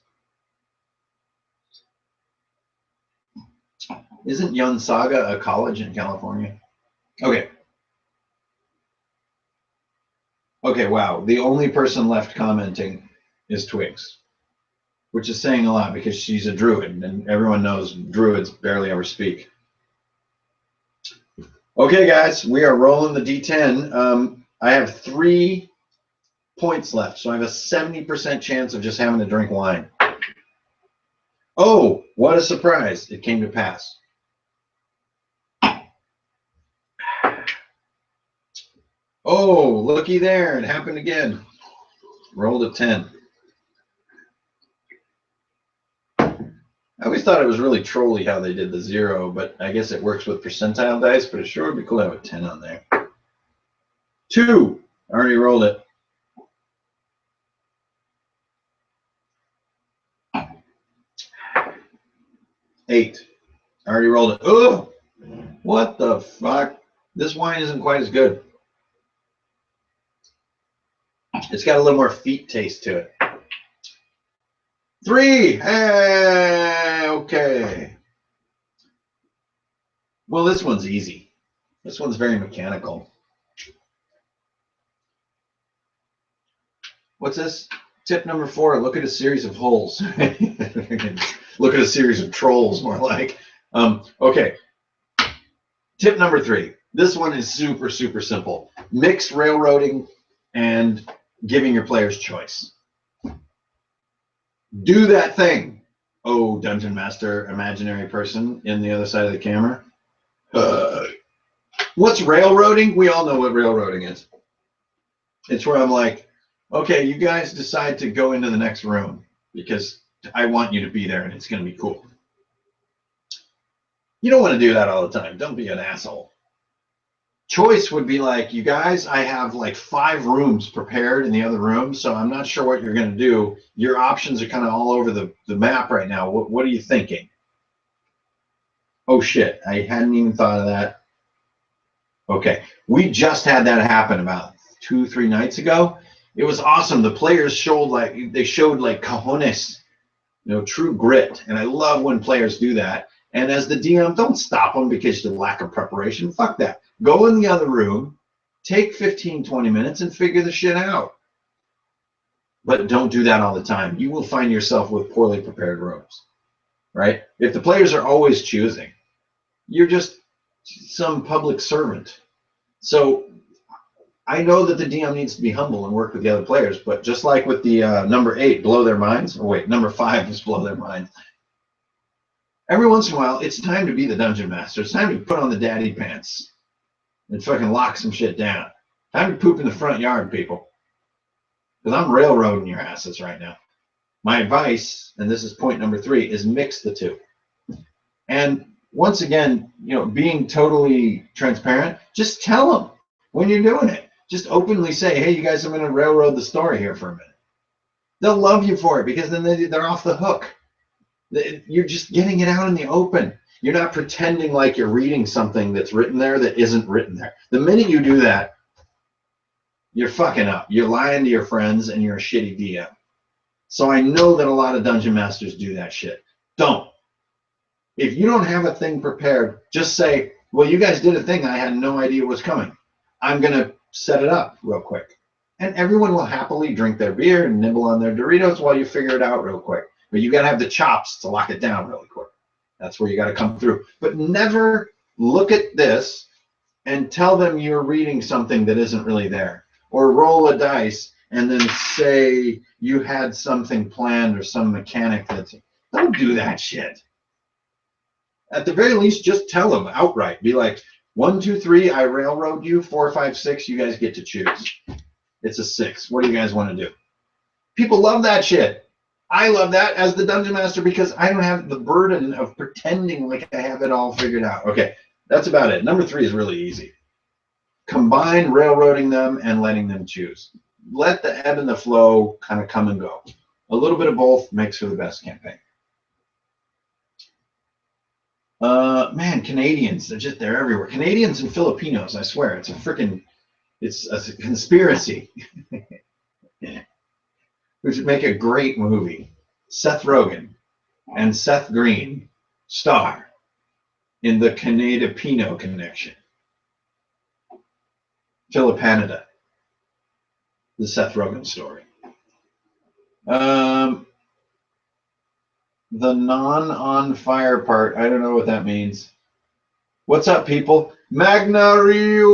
Isn't Yon Saga a college in California? Okay. Okay, wow. The only person left commenting is Twigs. which is saying a lot because she's a druid, and everyone knows druids barely ever speak. Okay, guys, we are rolling the D10. I have 3 points left, so I have a 70% chance of just having to drink wine. Oh, what a surprise. It came to pass. Oh, looky there. It happened again. Rolled a 10. I always thought it was really trolly how they did the 0, but I guess it works with percentile dice, but it sure would be cool to have a 10 on there. 2. I already rolled it. 8. I already rolled it. Oh, what the fuck? This wine isn't quite as good. It's got a little more feet taste to it. 3. Hey, okay. Well, this one's easy. This one's very mechanical. What's this? Tip number 4, look at a series of holes. Look at a series of trolls, more like. Okay. Tip number 3. This one is super, super simple. Mix railroading and giving your players choice. Do that thing, oh dungeon master, imaginary person in the other side of the camera. What's railroading? We all know what railroading is. It's where I'm like, okay, you guys decide to go into the next room because I want you to be there and it's going to be cool. You don't want to do that all the time. Don't be an asshole. Choice would be like, you guys, I have like 5 rooms prepared in the other room, so I'm not sure what you're going to do. Your options are kind of all over the map right now. What are you thinking? Oh, shit. I hadn't even thought of that. Okay. We just had that happen about 2-3 nights ago. It was awesome. The players showed like cojones, true grit. And I love when players do that. And as the DM, don't stop them because of the lack of preparation. Fuck that. Go in the other room, take 15, 20 minutes and figure the shit out. But don't do that all the time. You will find yourself with poorly prepared rooms, right? If the players are always choosing, you're just some public servant. So I know that the DM needs to be humble and work with the other players, but just like with the number 8, blow their minds, or wait, number 5 is blow their minds. Every once in a while, it's time to be the dungeon master. It's time to put on the daddy pants and fucking lock some shit down. Time to poop in the front yard, people. Because I'm railroading your asses right now. My advice, and this is point number 3, is mix the 2. And once again, being totally transparent, just tell them when you're doing it. Just openly say, hey, you guys, I'm going to railroad the story here for a minute. They'll love you for it because then they're off the hook. You're just getting it out in the open. You're not pretending like you're reading something that's written there that isn't written there. The minute you do that, you're fucking up. You're lying to your friends and you're a shitty DM. So I know that a lot of dungeon masters do that shit. Don't. If you don't have a thing prepared, just say, well, you guys did a thing. I had no idea was coming. I'm going to set it up real quick. And everyone will happily drink their beer and nibble on their Doritos while you figure it out real quick. But you got to have the chops to lock it down really quick. That's where you got to come through. But never look at this and tell them you're reading something that isn't really there. Or roll a dice and then say you had something planned or some mechanic that's... Don't do that shit. At the very least, just tell them outright. Be like, 1, 2, 3, I railroad you. 4, 5, 6, you guys get to choose. It's a 6. What do you guys want to do? People love that shit. I love that as the dungeon master because I don't have the burden of pretending like I have it all figured out. Okay, that's about it. Number 3 is really easy. Combine railroading them and letting them choose. Let the ebb and the flow kind of come and go. A little bit of both makes for the best campaign. Man, Canadians, they're everywhere. Canadians and Filipinos, I swear, it's a conspiracy. Which would make a great movie. Seth Rogen and Seth Green star in the Canada-Pino connection. Filipanada, the Seth Rogen story. the non-on fire part. I don't know what that means. What's up, people? Magna Ryu!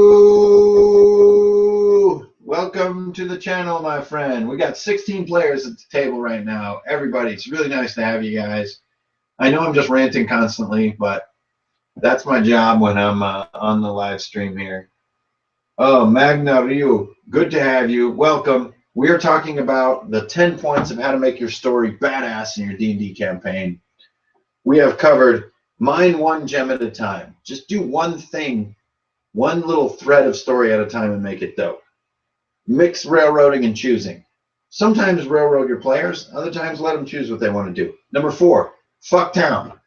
Welcome to the channel, my friend. We got 16 players at the table right now. Everybody, it's really nice to have you guys. I know I'm just ranting constantly, but that's my job when I'm on the live stream here. Oh, Magna Ryu, good to have you. Welcome. We are talking about the 10 points of how to make your story badass in your D&D campaign. We have covered mine one gem at a time. Just do one thing, one little thread of story at a time and make it dope. Mix railroading and choosing. Sometimes railroad your players, other times let them choose what they want to do. Number 4, fuck town.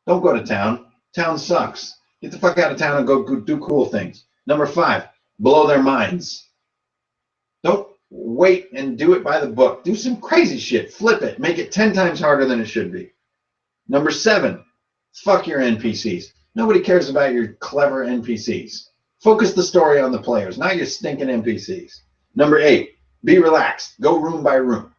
Don't go to town. Town sucks. Get the fuck out of town and go do cool things. Number 5, blow their minds. Don't wait and do it by the book. Do some crazy shit. Flip it. Make it 10 times harder than it should be. Number 7, fuck your NPCs. Nobody cares about your clever NPCs. Focus the story on the players, not your stinking NPCs. Number 8, be relaxed. Go room by room.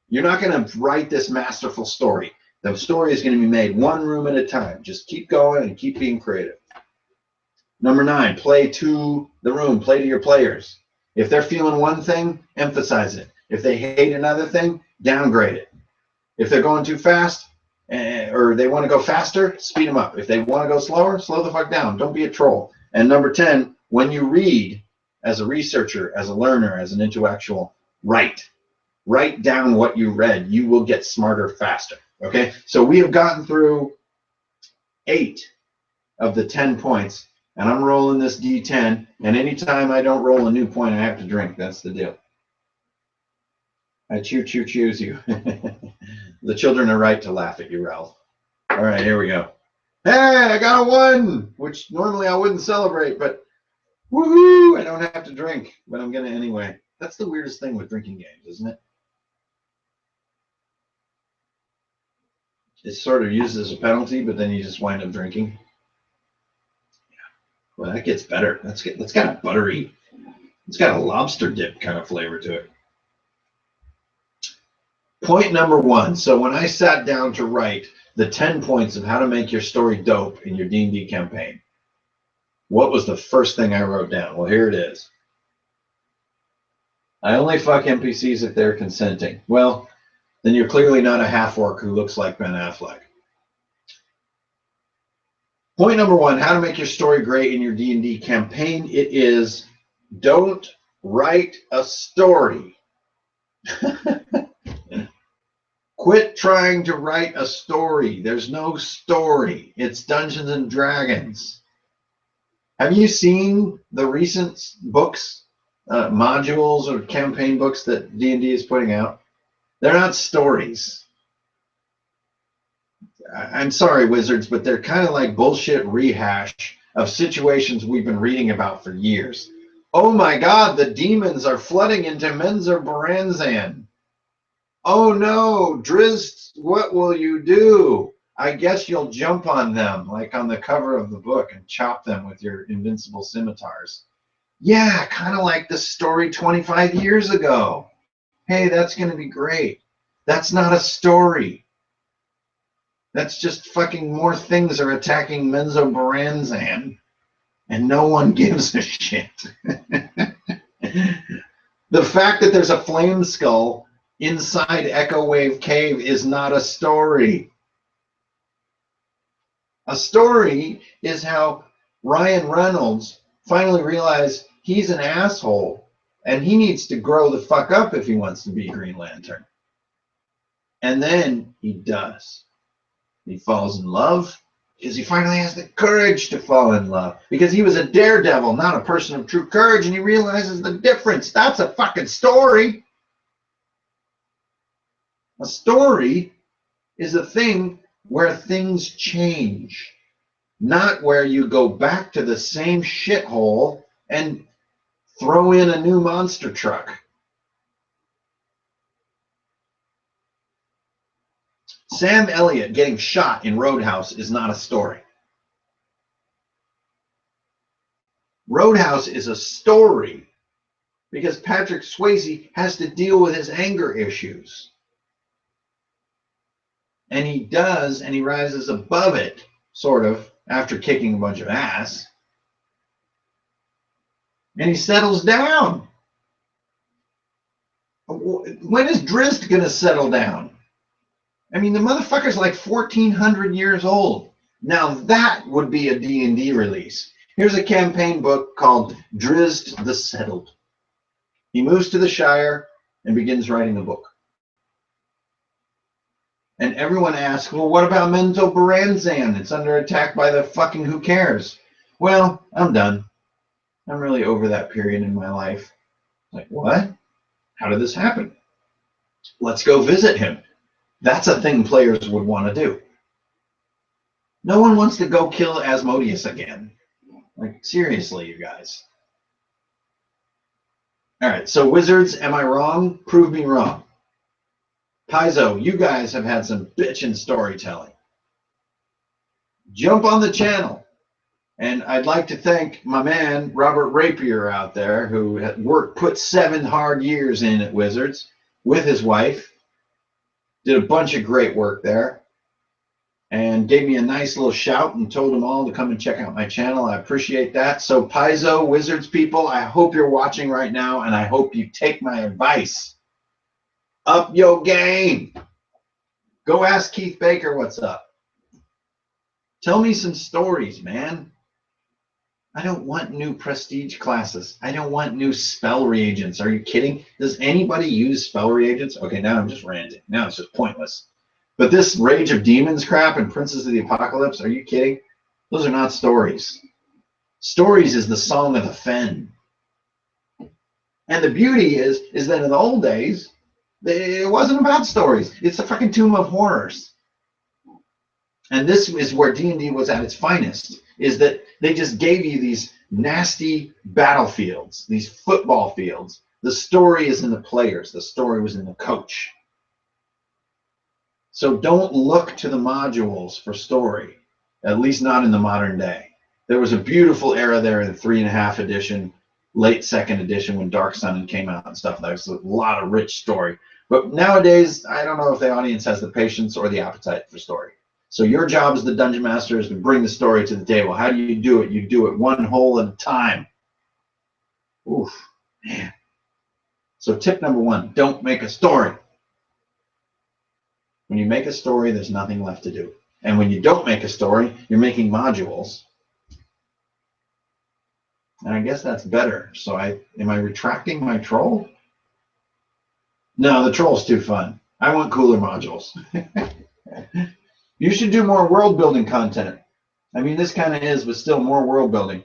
You're not going to write this masterful story. The story is going to be made one room at a time. Just keep going and keep being creative. Number 9, play to the room. Play to your players. If they're feeling one thing, emphasize it. If they hate another thing, downgrade it. If they're going too fast or they want to go faster, speed them up. If they want to go slower, slow the fuck down. Don't be a troll. And number 10, when you read as a researcher, as a learner, as an intellectual, write. Write down what you read. You will get smarter faster. Okay? So we have gotten through 8 of the 10 points. And I'm rolling this D10, and anytime I don't roll a new point, I have to drink. That's the deal. I choose you. The children are right to laugh at you, Ralph. All right, here we go. Hey, I got a 1, which normally I wouldn't celebrate, but woohoo, I don't have to drink, but I'm going to anyway. That's the weirdest thing with drinking games, isn't it? It's sort of used as a penalty, but then you just wind up drinking. Well, that gets better. That's got a buttery, it's got a lobster dip kind of flavor to it. Point number 1. So when I sat down to write the 10 points of how to make your story dope in your D&D campaign, what was the first thing I wrote down? Well, here it is. I only fuck NPCs if they're consenting. Well, then you're clearly not a half-orc who looks like Ben Affleck. Point number 1, how to make your story great in your D&D campaign. It is, don't write a story. Quit trying to write a story. There's no story. It's Dungeons and Dragons. Have you seen the recent books, modules or campaign books that D&D is putting out? They're not stories. I'm sorry, wizards, but they're kind of like bullshit rehash of situations we've been reading about for years. Oh my God, the demons are flooding into Menzer Baranzan. Oh no, Drizzt, what will you do? I guess you'll jump on them, like on the cover of the book, and chop them with your invincible scimitars. Yeah, kind of like the story 25 years ago. Hey, that's going to be great. That's not a story. That's just fucking more things are attacking Menzo Baranzan, and no one gives a shit. The fact that there's a flame skull inside Echo Wave Cave is not a story. A story is how Ryan Reynolds finally realized he's an asshole and he needs to grow the fuck up if he wants to be Green Lantern. And then he does. He falls in love because he finally has the courage to fall in love because he was a daredevil, not a person of true courage, and he realizes the difference. That's a fucking story. A story is a thing where things change, not where you go back to the same shithole and throw in a new monster truck. Sam Elliott getting shot in Roadhouse is not a story. Roadhouse is a story because Patrick Swayze has to deal with his anger issues. And he does, and he rises above it, sort of, after kicking a bunch of ass. And he settles down. When is Drizzt going to settle down? I mean, the motherfucker's like 1,400 years old. Now that would be a D&D release. Here's a campaign book called Drizzt the Settled. He moves to the Shire and begins writing the book. And everyone asks, well, what about Menzo Baranzan? It's under attack by the fucking who cares? Well, I'm done. I'm really over that period in my life. Like, what? How did this happen? Let's go visit him. That's a thing players would want to do. No one wants to go kill Asmodeus again. Like, seriously, you guys. All right, so Wizards, am I wrong? Prove me wrong. Paizo, you guys have had some bitchin' storytelling. Jump on the channel. And I'd like to thank my man, Robert Rapier, out there, who had put 7 hard years in at Wizards with his wife. Did a bunch of great work there. And gave me a nice little shout and told them all to come and check out my channel. I appreciate that. So Paizo, Wizards people, I hope you're watching right now, and I hope you take my advice. Up your game. Go ask Keith Baker what's up. Tell me some stories, man. I don't want new prestige classes. I don't want new spell reagents. Are you kidding? Does anybody use spell reagents? Okay, now I'm just ranting. Now it's just pointless. But this Rage of Demons crap and Princes of the Apocalypse, are you kidding? Those are not stories. Stories is the Song of the Fen. And the beauty is that in the old days, it wasn't about stories. It's the fucking Tomb of Horrors. And this is where D&D was at its finest, is that they just gave you these nasty battlefields, these football fields. The story is in the players. The story was in the coach. So don't look to the modules for story, at least not in the modern day. There was a beautiful era there in the 3.5 edition, late 2nd edition when Dark Sun came out and stuff. There's a lot of rich story. But nowadays, I don't know if the audience has the patience or the appetite for story. So your job as the Dungeon Master is to bring the story to the table. How do you do it? You do it one hole at a time. Oof, man. So tip number 1, don't make a story. When you make a story, there's nothing left to do. And when you don't make a story, you're making modules. And I guess that's better. So am I retracting my troll? No, the troll's too fun. I want cooler modules. You should do more world building content. I mean, this kind of is, but still more world building.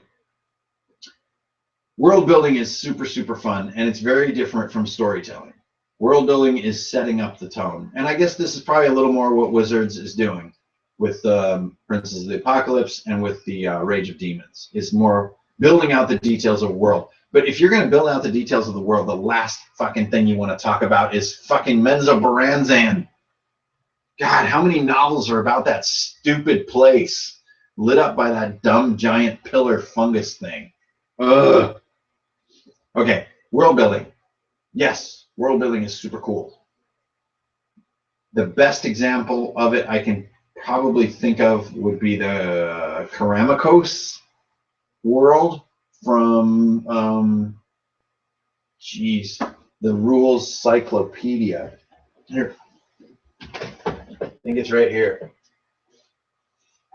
World building is super, super fun, and it's very different from storytelling. World building is setting up the tone. And I guess this is probably a little more what Wizards is doing with Princes of the Apocalypse and with the Rage of Demons. It's more building out the details of the world. But if you're going to build out the details of the world, the last fucking thing you want to talk about is fucking Menzo Baranzan. God, how many novels are about that stupid place lit up by that dumb giant pillar fungus thing? Ugh. Okay, world building. Yes. World building is super cool. The best example of it I can probably think of would be the Karamakos world from, the Rules Cyclopedia. Here. I think it's right here.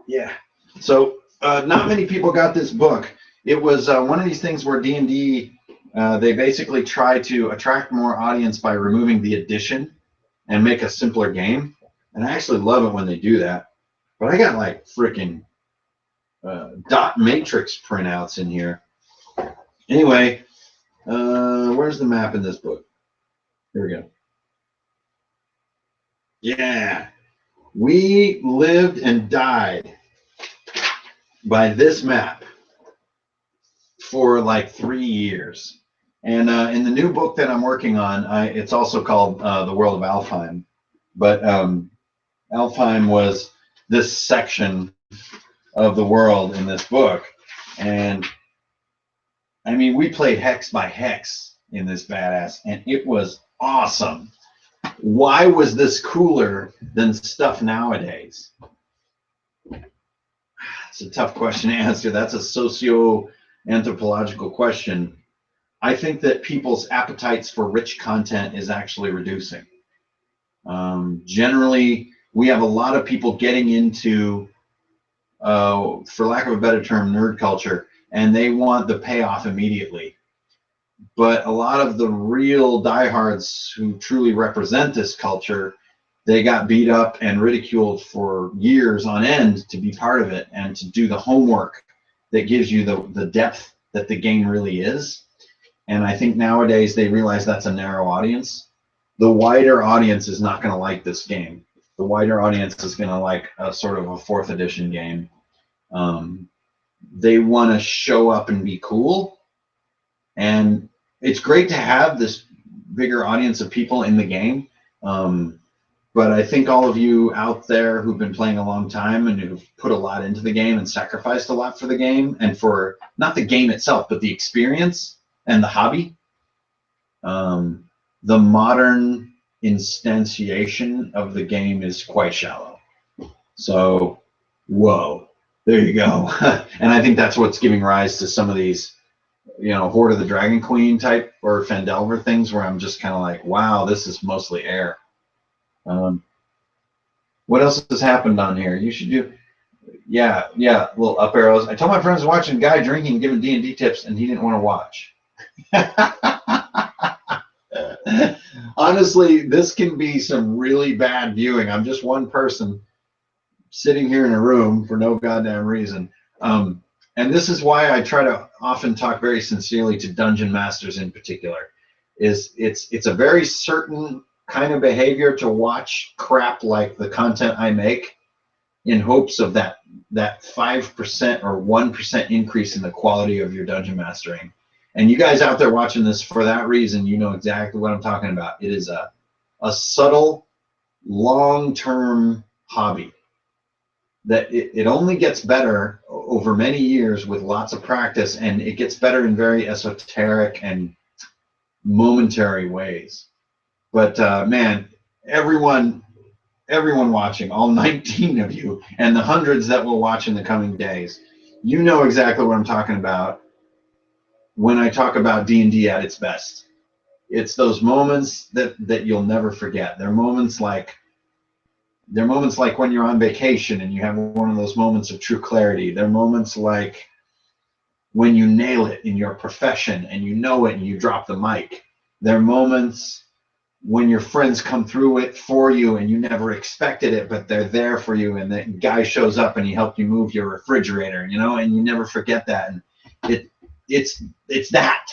Yeah. So not many people got this book. It was one of these things where D&D, they basically try to attract more audience by removing the addition and make a simpler game. And I actually love it when they do that. But I got like freaking dot matrix printouts in here. Anyway, where's the map in this book? Here we go. Yeah. We lived and died by this map for like 3 years. And in the new book that I'm working on, it's also called The World of Alfheim. But Alfheim was this section of the world in this book. And I mean, we played hex by hex in this badass, and it was awesome. Why was this cooler than stuff nowadays? It's a tough question to answer. That's a socio-anthropological question. I think that people's appetites for rich content is actually reducing. Generally, we have a lot of people getting into, for lack of a better term, nerd culture, and they want the payoff immediately. But a lot of the real diehards who truly represent this culture, they got beat up and ridiculed for years on end to be part of it and to do the homework that gives you the depth that the game really is. And I think nowadays they realize that's a narrow audience. The wider audience is not going to like this game. The wider audience is going to like a sort of a 4th edition game. They want to show up and be cool. And it's great to have this bigger audience of people in the game. But I think all of you out there who've been playing a long time and who've put a lot into the game and sacrificed a lot for the game and for not the game itself, but the experience and the hobby. The modern instantiation of the game is quite shallow. So, whoa, there you go. And I think that's what's giving rise to some of these, you know, Horde of the Dragon Queen type or Fandelver things where I'm just kind of like, wow, this is mostly air. What else has happened on here? You should do, yeah, little up arrows. I told my friends watching a guy drinking, giving D&D tips, and he didn't want to watch. Honestly, this can be some really bad viewing. I'm just one person sitting here in a room for no goddamn reason. And this is why I try to often talk very sincerely to dungeon masters in particular. It's a very certain kind of behavior to watch crap like the content I make in hopes of that 5% or 1% increase in the quality of your dungeon mastering. And you guys out there watching this, for that reason, you know exactly what I'm talking about. It is a subtle, long-term hobby that it only gets better over many years with lots of practice, and it gets better in very esoteric and momentary ways. But man, everyone watching, all 19 of you, and the hundreds that will watch in the coming days, you know exactly what I'm talking about when I talk about D&D at its best. It's those moments that you'll never forget. They're moments like when you're on vacation and you have one of those moments of true clarity. They're moments like when you nail it in your profession and you know it and you drop the mic. They're moments when your friends come through it for you and you never expected it, but they're there for you, and the guy shows up and he helped you move your refrigerator, you know, and you never forget that. And it's that.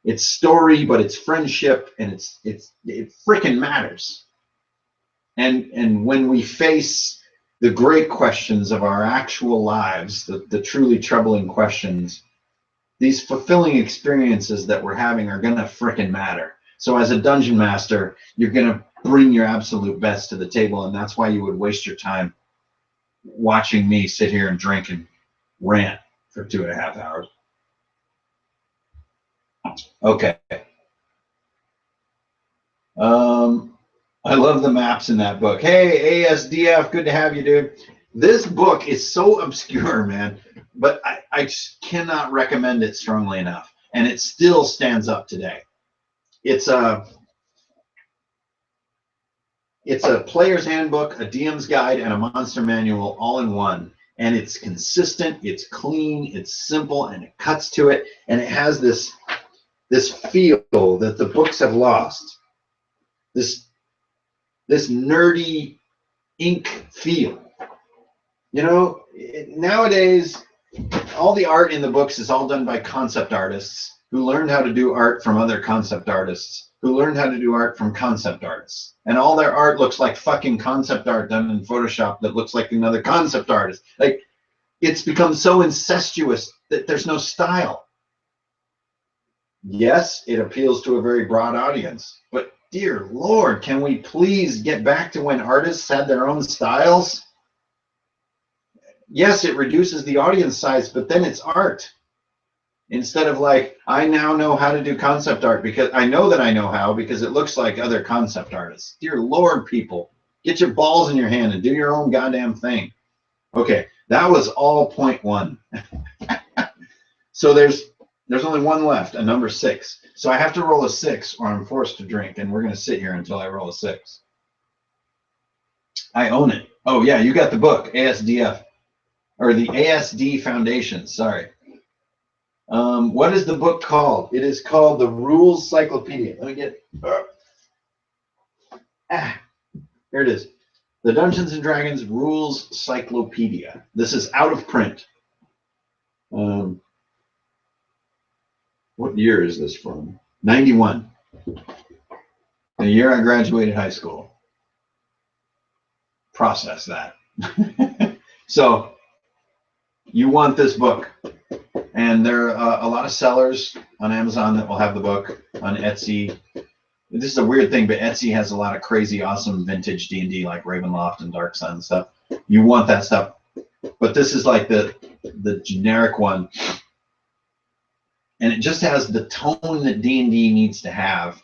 It's story, but it's friendship, and it freaking matters. And when we face the great questions of our actual lives, the truly troubling questions, these fulfilling experiences that we're having are gonna freaking matter. So as a dungeon master, you're gonna bring your absolute best to the table, and that's why you would waste your time watching me sit here and drink and rant for 2.5 hours. Okay. I love the maps in that book. Hey, ASDF, good to have you, dude. This book is so obscure, man, but I just cannot recommend it strongly enough, and it still stands up today. It's a player's handbook, a DM's guide, and a monster manual all in one. And it's consistent, it's clean, it's simple, and it cuts to it, and it has this feel that the books have lost. This nerdy ink feel. You know, nowadays, all the art in the books is all done by concept artists who learned how to do art from other concept artists, who learned how to do art from concept artists. And all their art looks like fucking concept art done in Photoshop that looks like another concept artist. Like, it's become so incestuous that there's no style. Yes, it appeals to a very broad audience, but dear Lord, can we please get back to when artists had their own styles? Yes, it reduces the audience size, but then it's art. Instead of like, I now know how to do concept art because I know that I know how because it looks like other concept artists. Dear Lord, people, get your balls in your hand and do your own goddamn thing. Okay, that was all point one. So there's only one left, a number 6. So I have to roll a 6 or I'm forced to drink, and we're going to sit here until I roll a 6. I own it. Oh, yeah, you got the book, ASDF, or the ASD Foundation, sorry. What is the book called? It is called The Rules Cyclopedia. Let me get, here it is. The Dungeons and Dragons Rules Cyclopedia. This is out of print. What year is this from? 91. The year I graduated high school. Process that. So you want this book. And there are a lot of sellers on Amazon that will have the book, on Etsy. This is a weird thing, but Etsy has a lot of crazy, awesome vintage D&D like Ravenloft and Dark Sun and stuff. You want that stuff. But this is like the generic one. And it just has the tone that D&D needs to have.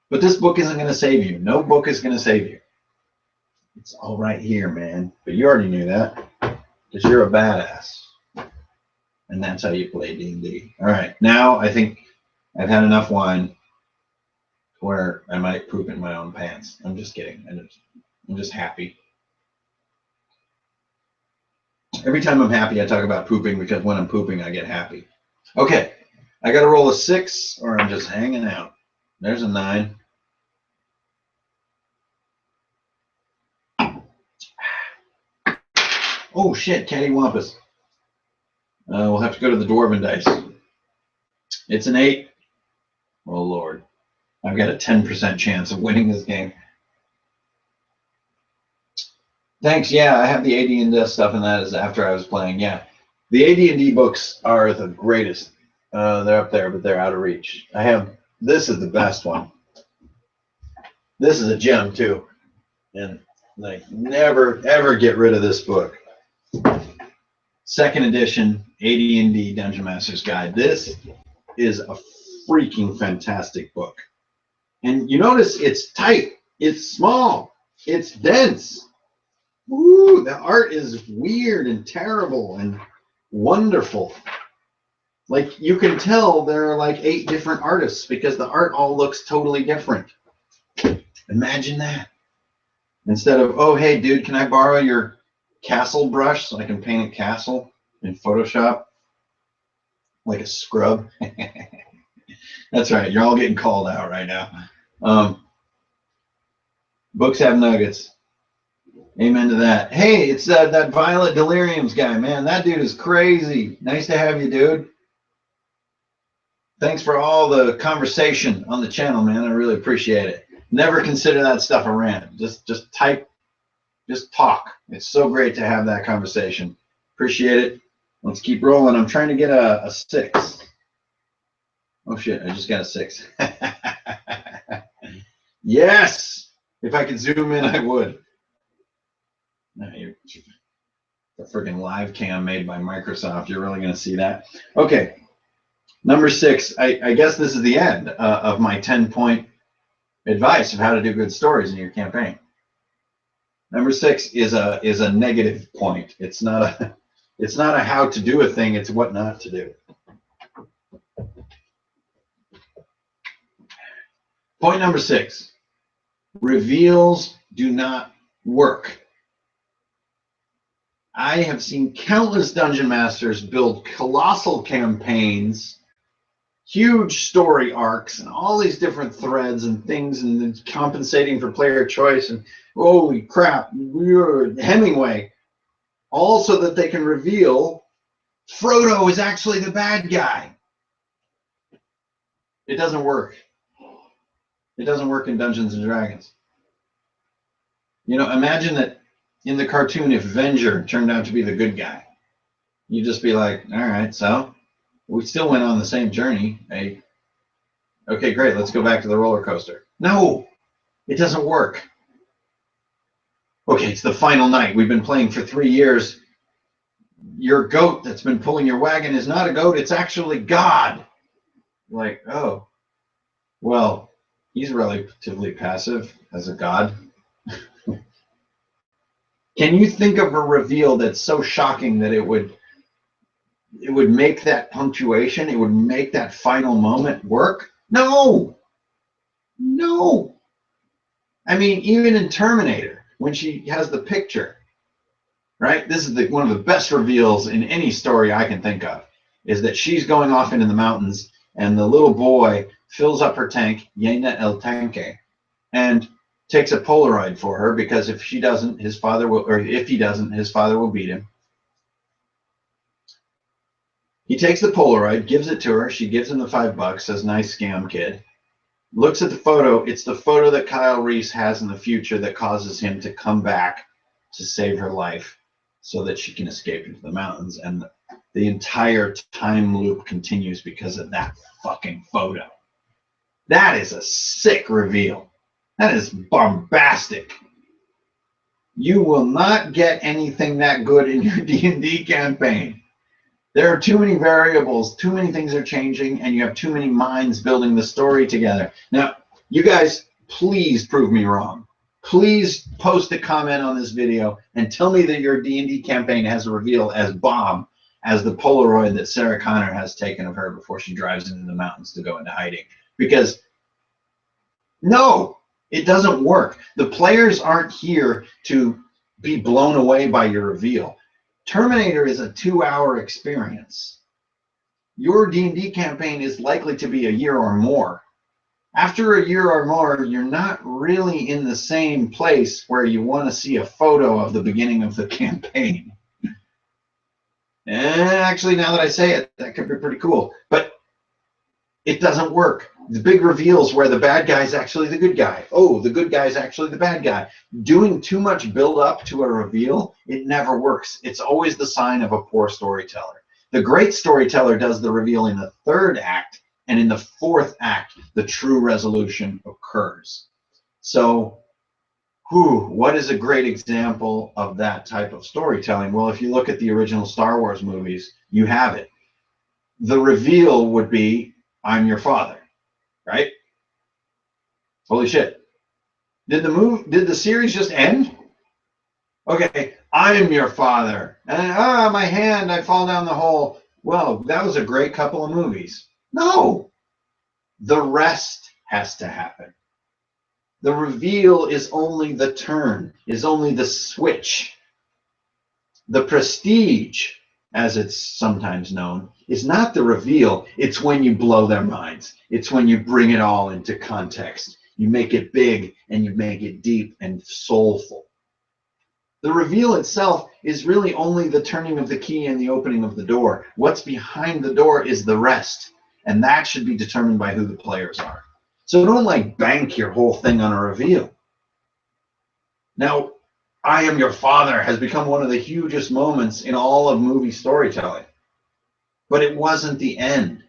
But this book isn't going to save you. No book is going to save you. It's all right here, man. But you already knew that because you're a badass. And that's how you play D&D. All right, now I think I've had enough wine where I might poop in my own pants. I'm just kidding. I'm just happy. Every time I'm happy, I talk about pooping because when I'm pooping, I get happy. Okay, I got to roll a 6 or I'm just hanging out. There's a 9. Oh, shit, cattywampus. We'll have to go to the Dwarven dice. It's an 8. Oh, Lord. I've got a 10% chance of winning this game. Thanks. Yeah, I have the AD&D stuff, and that is after I was playing. Yeah. The AD&D books are the greatest. They're up there, but they're out of reach. This is the best one. This is a gem, too. And, like, never, ever get rid of this book. 2nd edition, AD&D Dungeon Master's Guide. This is a freaking fantastic book. And you notice it's tight, it's small, it's dense. Ooh, the art is weird and terrible and wonderful. Like, you can tell there are like 8 different artists because the art all looks totally different. Imagine that. Instead of, oh, hey, dude, can I borrow your castle brush so I can paint a castle in Photoshop like a scrub? That's right, you're all getting called out right now. Books have nuggets. Amen to that. Hey, it's that Violet Deliriums guy, man. That dude is crazy. Nice to have you, dude. Thanks for all the conversation on the channel, man. I really appreciate it. Never consider that stuff a rant. Just type. Just talk. It's so great to have that conversation. Appreciate it. Let's keep rolling. I'm trying to get a 6. Oh, shit. I just got a 6. Yes! If I could zoom in, I would. The freaking live cam made by Microsoft. You're really going to see that? Okay. Number 6. I guess this is the end of my 10-point advice of how to do good stories in your campaign. Number 6 is a negative point. It's not a how to do a thing, it's what not to do. Point number 6. Reveals do not work. I have seen countless dungeon masters build colossal campaigns, huge story arcs, and all these different threads and things, and compensating for player choice, and holy crap, Hemingway, all so that they can reveal Frodo is actually the bad guy. It doesn't work. It doesn't work in Dungeons and Dragons. You know, imagine that in the cartoon, if Venger turned out to be the good guy, you'd just be like, all right, so we still went on the same journey. Hey, okay, great, let's go back to the roller coaster. No, it doesn't work. Okay, it's the final night. We've been playing for 3 years. your goat that's been pulling your wagon is not a goat, it's actually God. Like, oh, well, he's relatively passive as a god. Can you think of a reveal that's so shocking that it would make that punctuation, it would make that final moment work? No. No. I mean, even in Terminator, when she has the picture, right? This is one of the best reveals in any story I can think of, is that she's going off into the mountains and the little boy fills up her tank, Llena el Tanque, and takes a Polaroid for her because if she doesn't, his father will, or if he doesn't, his father will beat him. He takes the Polaroid, gives it to her. She gives him the $5, says, nice scam, kid. Looks at the photo. It's the photo that Kyle Reese has in the future that causes him to come back to save her life so that she can escape into the mountains. And the entire time loop continues because of that fucking photo. That is a sick reveal. That is bombastic. You will not get anything that good in your D&D campaign. There are too many variables, too many things are changing, and you have too many minds building the story together. Now, you guys, please prove me wrong. Please post a comment on this video and tell me that your D&D campaign has a reveal as bomb as the Polaroid that Sarah Connor has taken of her before she drives into the mountains to go into hiding. Because, no, it doesn't work. The players aren't here to be blown away by your reveal. Terminator is a 2-hour experience. Your D&D campaign is likely to be a year or more. After a year or more, you're not really in the same place where you want to see a photo of the beginning of the campaign. And actually, now that I say it, that could be pretty cool. But it doesn't work. The big reveals where the bad guy is actually the good guy. Oh, the good guy is actually the bad guy. Doing too much build up to a reveal, it never works. It's always the sign of a poor storyteller. The great storyteller does the reveal in the 3rd act, and in the 4th act, the true resolution occurs. So, what is a great example of that type of storytelling? Well, if you look at the original Star Wars movies, you have it. The reveal would be, I'm your father. Right? Holy shit. Did the series just end? Okay, I'm your father. And my hand, I fall down the hole. Well, that was a great couple of movies. No. The rest has to happen. The reveal is only the turn, is only the switch. The prestige, as it's sometimes known, is not the reveal. It's when you blow their minds. It's when you bring it all into context. You make it big and you make it deep and soulful. The reveal itself is really only the turning of the key and the opening of the door. What's behind the door is the rest, and that should be determined by who the players are. So don't bank your whole thing on a reveal. Now, I am your father has become one of the hugest moments in all of movie storytelling. But it wasn't the end.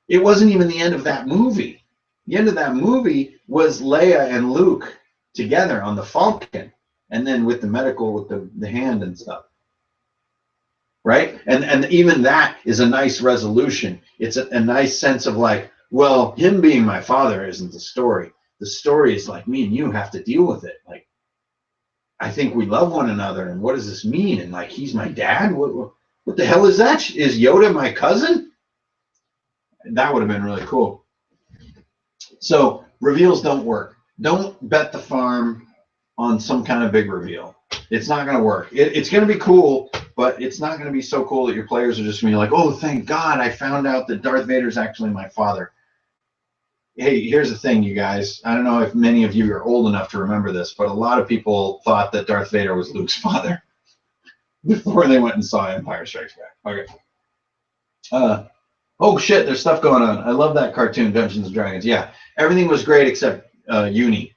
It wasn't even the end of that movie. The end of that movie was Leia and Luke together on the Falcon, and then with the medical, with the hand and stuff. Right? And even that is a nice resolution. It's a nice sense of well, him being my father isn't the story. The story is me and you have to deal with it. I think we love one another, and what does this mean? And he's my dad? What the hell is that? Is Yoda my cousin? That would have been really cool. So reveals don't work. Don't bet the farm on some kind of big reveal. It's not going to work. It's going to be cool, but it's not going to be so cool that your players are just going to be like, oh, thank God I found out that Darth Vader is actually my father. Hey, here's the thing, you guys. I don't know if many of you are old enough to remember this, but a lot of people thought that Darth Vader was Luke's father before they went and saw Empire Strikes Back. Okay. Oh, shit, there's stuff going on. I love that cartoon, Dungeons & Dragons. Yeah, everything was great except Uni.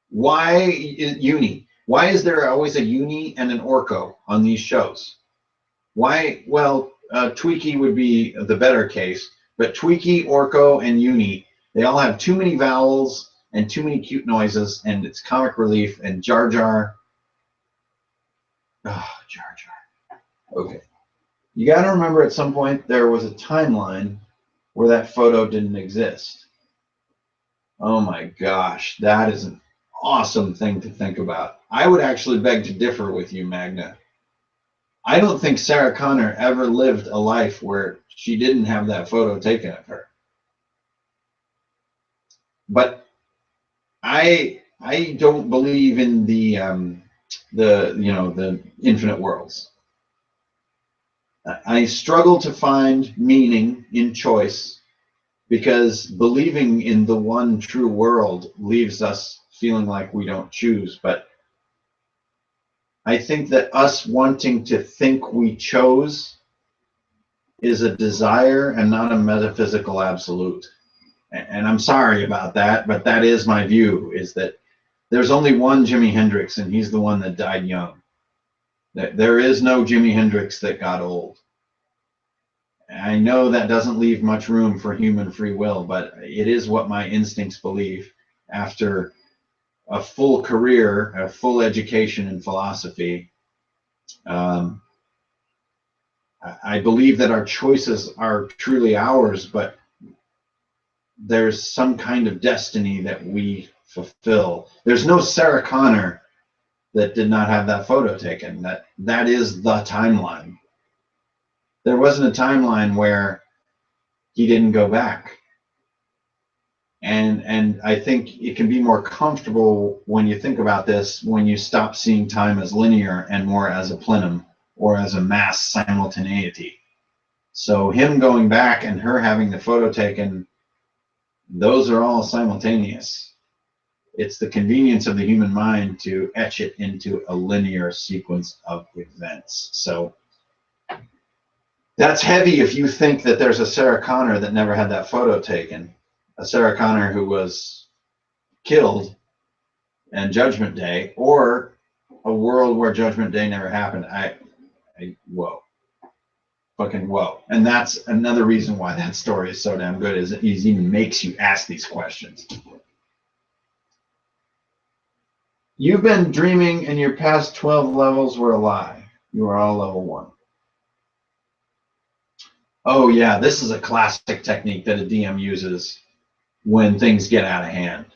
Why Uni? Why is there always a Uni and an Orco on these shows? Why? Well, Tweaky would be the better case, but Tweaky, Orco, and Uni, they all have too many vowels and too many cute noises, and it's comic relief, and Jar Jar. Oh, Jar Jar. Okay. You got to remember at some point there was a timeline where that photo didn't exist. Oh my gosh, that is an awesome thing to think about. I would actually beg to differ with you, Magna. I don't think Sarah Connor ever lived a life where she didn't have that photo taken of her. But I don't believe in the the infinite worlds. I struggle to find meaning in choice because believing in the one true world leaves us feeling like we don't choose. But I think that us wanting to think we chose is a desire and not a metaphysical absolute. And I'm sorry about that, but that is my view, is that there's only one Jimi Hendrix, and he's the one that died young. There is no Jimi Hendrix that got old. I know that doesn't leave much room for human free will, but it is what my instincts believe after a full career, a full education in philosophy. I believe that our choices are truly ours, but there's some kind of destiny that we fulfill. There's no Sarah Connor that did not have that photo taken. That is the timeline. There wasn't a timeline where he didn't go back. And I think it can be more comfortable when you think about this, when you stop seeing time as linear and more as a plenum or as a mass simultaneity. So him going back and her having the photo taken, those are all simultaneous. It's the convenience of the human mind to etch it into a linear sequence of events. So that's heavy if you think that there's a Sarah Connor that never had that photo taken, a Sarah Connor who was killed and Judgment Day, or a world where Judgment Day never happened. Whoa. Fucking whoa. And that's another reason why that story is so damn good, is it even makes you ask these questions. You've been dreaming and your past 12 levels were a lie. You are all level 1. Oh yeah, this is a classic technique that a DM uses when things get out of hand,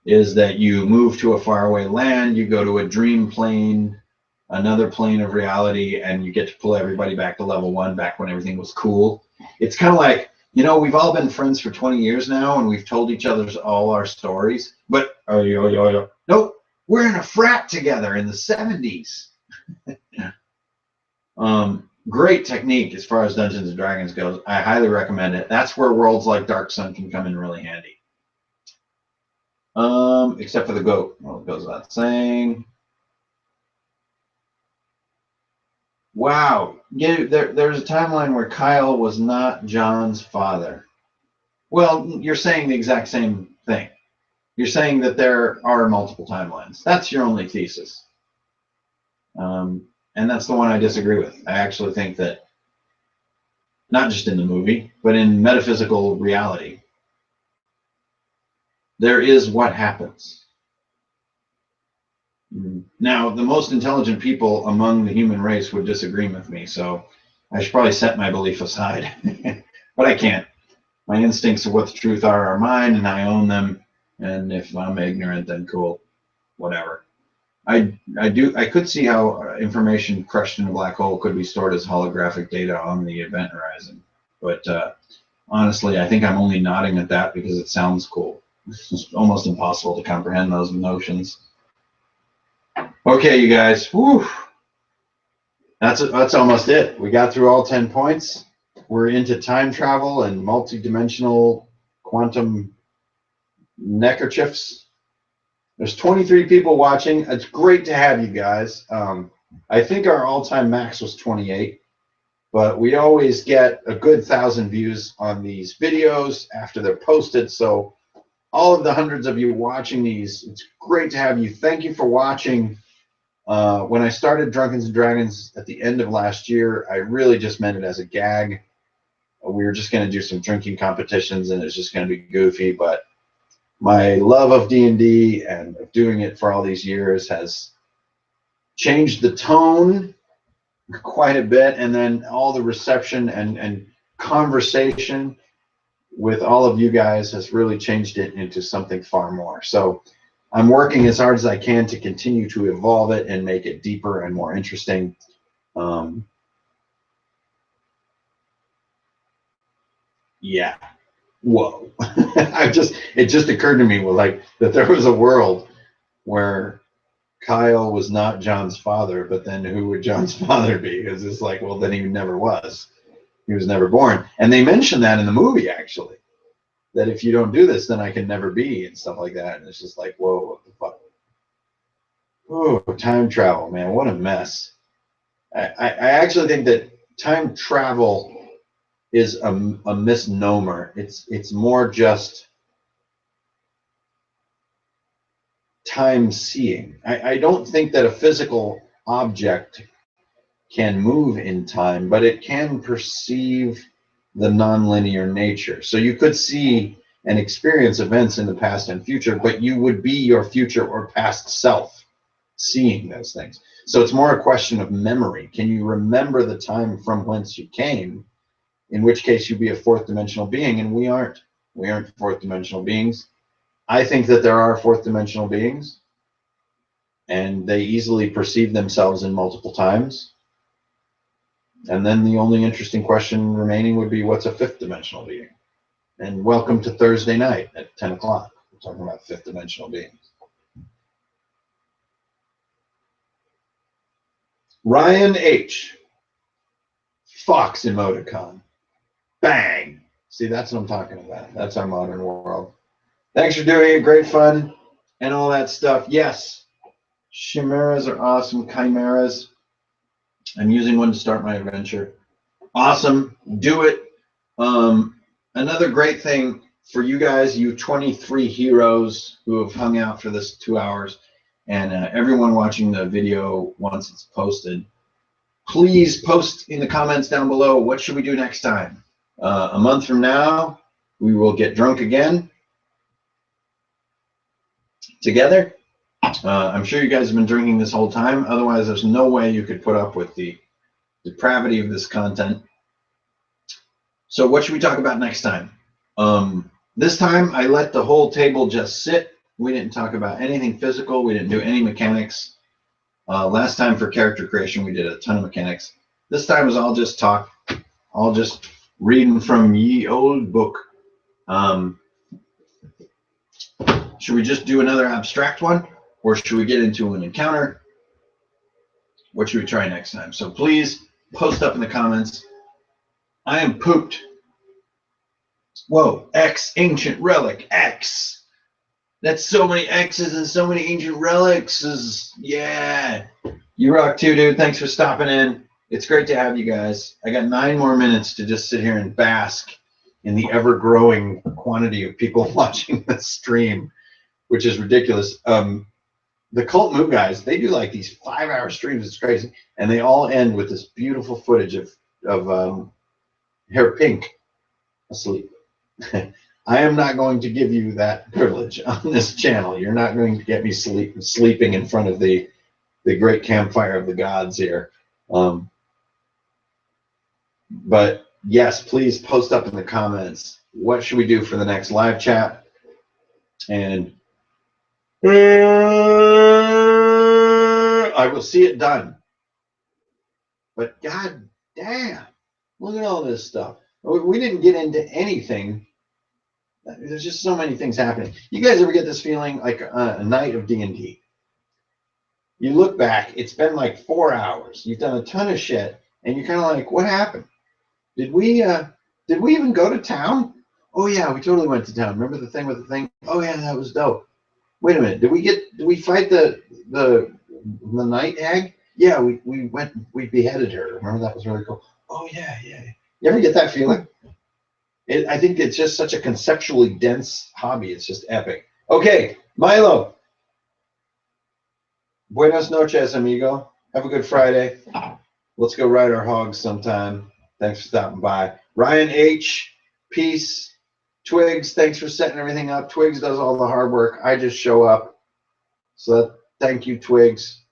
is that you move to a faraway land, you go to a dream plane, another plane of reality, and you get to pull everybody back to level 1, back when everything was cool. It's kind of like, we've all been friends for 20 years now, and we've told each other all our stories, but nope, we're in a frat together in the 70s. Great technique as far as Dungeons and Dragons goes. I highly recommend it. That's where worlds like Dark Sun can come in really handy. Except for the goat. Well, it goes without saying. Wow. Yeah, there's a timeline where Kyle was not John's father. Well, you're saying the exact same thing. You're saying that there are multiple timelines. That's your only thesis. And that's the one I disagree with. I actually think that, not just in the movie, but in metaphysical reality, there is what happens. Now, the most intelligent people among the human race would disagree with me, so I should probably set my belief aside. But I can't. My instincts of what the truth are mine, and I own them. And if I'm ignorant, then cool, whatever. I could see how information crushed in a black hole could be stored as holographic data on the event horizon. But honestly, I think I'm only nodding at that because it sounds cool. It's almost impossible to comprehend those notions. Okay, you guys. Whew. That's almost it. We got through all 10 points. We're into time travel and multi-dimensional quantum neckerchiefs. There's 23 people watching. It's great to have you guys. I think our all-time max was 28, but we always get a good 1,000 views on these videos after they're posted. So all of the hundreds of you watching these, it's great to have you. Thank you for watching. When I started Drunken and Dragons at the end of last year, I really just meant it as a gag. We were just going to do some drinking competitions, and it's just going to be goofy, but my love of D&D and of doing it for all these years has changed the tone quite a bit, and then all the reception and conversation with all of you guys has really changed it into something far more. So I'm working as hard as I can to continue to evolve it and make it deeper and more interesting. Yeah. Whoa. It just occurred to me, well, like, that there was a world where Kyle was not John's father, but then who would John's father be? Because it's like, well, then he never was. He was never born. And they mentioned that in the movie, actually, that if you don't do this, then I can never be, and stuff like that. And it's just like, whoa, what the fuck? Oh, time travel, man, what a mess. I actually think that time travel is a misnomer. It's more just time seeing. I don't think that a physical object can move in time, but it can perceive the nonlinear nature. So you could see and experience events in the past and future, but you would be your future or past self seeing those things. So it's more a question of memory. Can you remember the time from whence you came? In which case you'd be a fourth dimensional being, and we aren't. We aren't fourth dimensional beings. I think that there are fourth dimensional beings, and they easily perceive themselves in multiple times. And then the only interesting question remaining would be, what's a fifth dimensional being? And welcome to Thursday night at 10 o'clock. We're talking about fifth dimensional beings. Ryan H. Fox emoticon. Bang. See, that's what I'm talking about. That's our modern world. Thanks for doing it. Great fun and all that stuff. Yes, chimeras are awesome. Chimeras. I'm using one to start my adventure. Awesome. Do it. Another great thing for you guys, you 23 heroes who have hung out for this 2 hours, and everyone watching the video once it's posted, please post in the comments down below, what should we do next time? A month from now, we will get drunk again together. I'm sure you guys have been drinking this whole time. Otherwise, there's no way you could put up with the depravity of this content. So what should we talk about next time? This time, I let the whole table just sit. We didn't talk about anything physical. We didn't do any mechanics. Last time for character creation, we did a ton of mechanics. This time was all just talk, all just reading from ye old book. Should we just do another abstract one, or should we get into an encounter? What should we try next time? So please post up in the comments. I am pooped. Whoa, X, ancient relic, X. That's so many X's and so many ancient relics. Yeah. You rock too, dude. Thanks for stopping in. It's great to have you guys. I got 9 more minutes to just sit here and bask in the ever-growing quantity of people watching the stream, which is ridiculous. The Cult Moo guys, they do like these 5-hour streams. It's crazy. And they all end with this beautiful footage of Hair Pink asleep. I am not going to give you that privilege on this channel. You're not going to get me sleeping in front of the great campfire of the gods here. But yes, please post up in the comments, what should we do for the next live chat? And I will see it done. But god damn, look at all this stuff. We didn't get into anything. There's just so many things happening. You guys ever get this feeling like a night of D&D? You look back, it's been like 4 hours. You've done a ton of shit, and you're kind of like, what happened? Did we even go to town? Oh yeah, we totally went to town. Remember the thing with the thing? Oh yeah, that was dope. Wait a minute, did we fight the night hag? Yeah, we went, we beheaded her. Remember, that was really cool. Oh yeah. You ever get that feeling? I think it's just such a conceptually dense hobby. It's just epic. Okay, Milo. Buenas noches, amigo. Have a good Friday. Let's go ride our hogs sometime. Thanks for stopping by. Ryan H, peace. Twigs, thanks for setting everything up. Twigs does all the hard work. I just show up. So thank you, Twigs.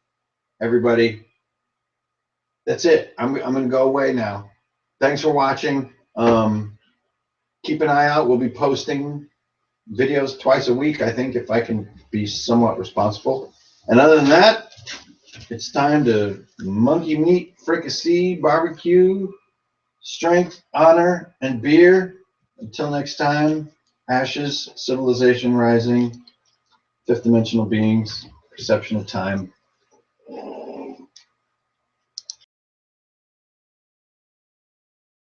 Everybody, that's it. I'm going to go away now. Thanks for watching. Keep an eye out. We'll be posting videos twice a week, I think, if I can be somewhat responsible. And other than that, it's time to monkey meat, fricassee, barbecue, strength, honor, and beer. Until next time, ashes, civilization rising, fifth dimensional beings, perception of time.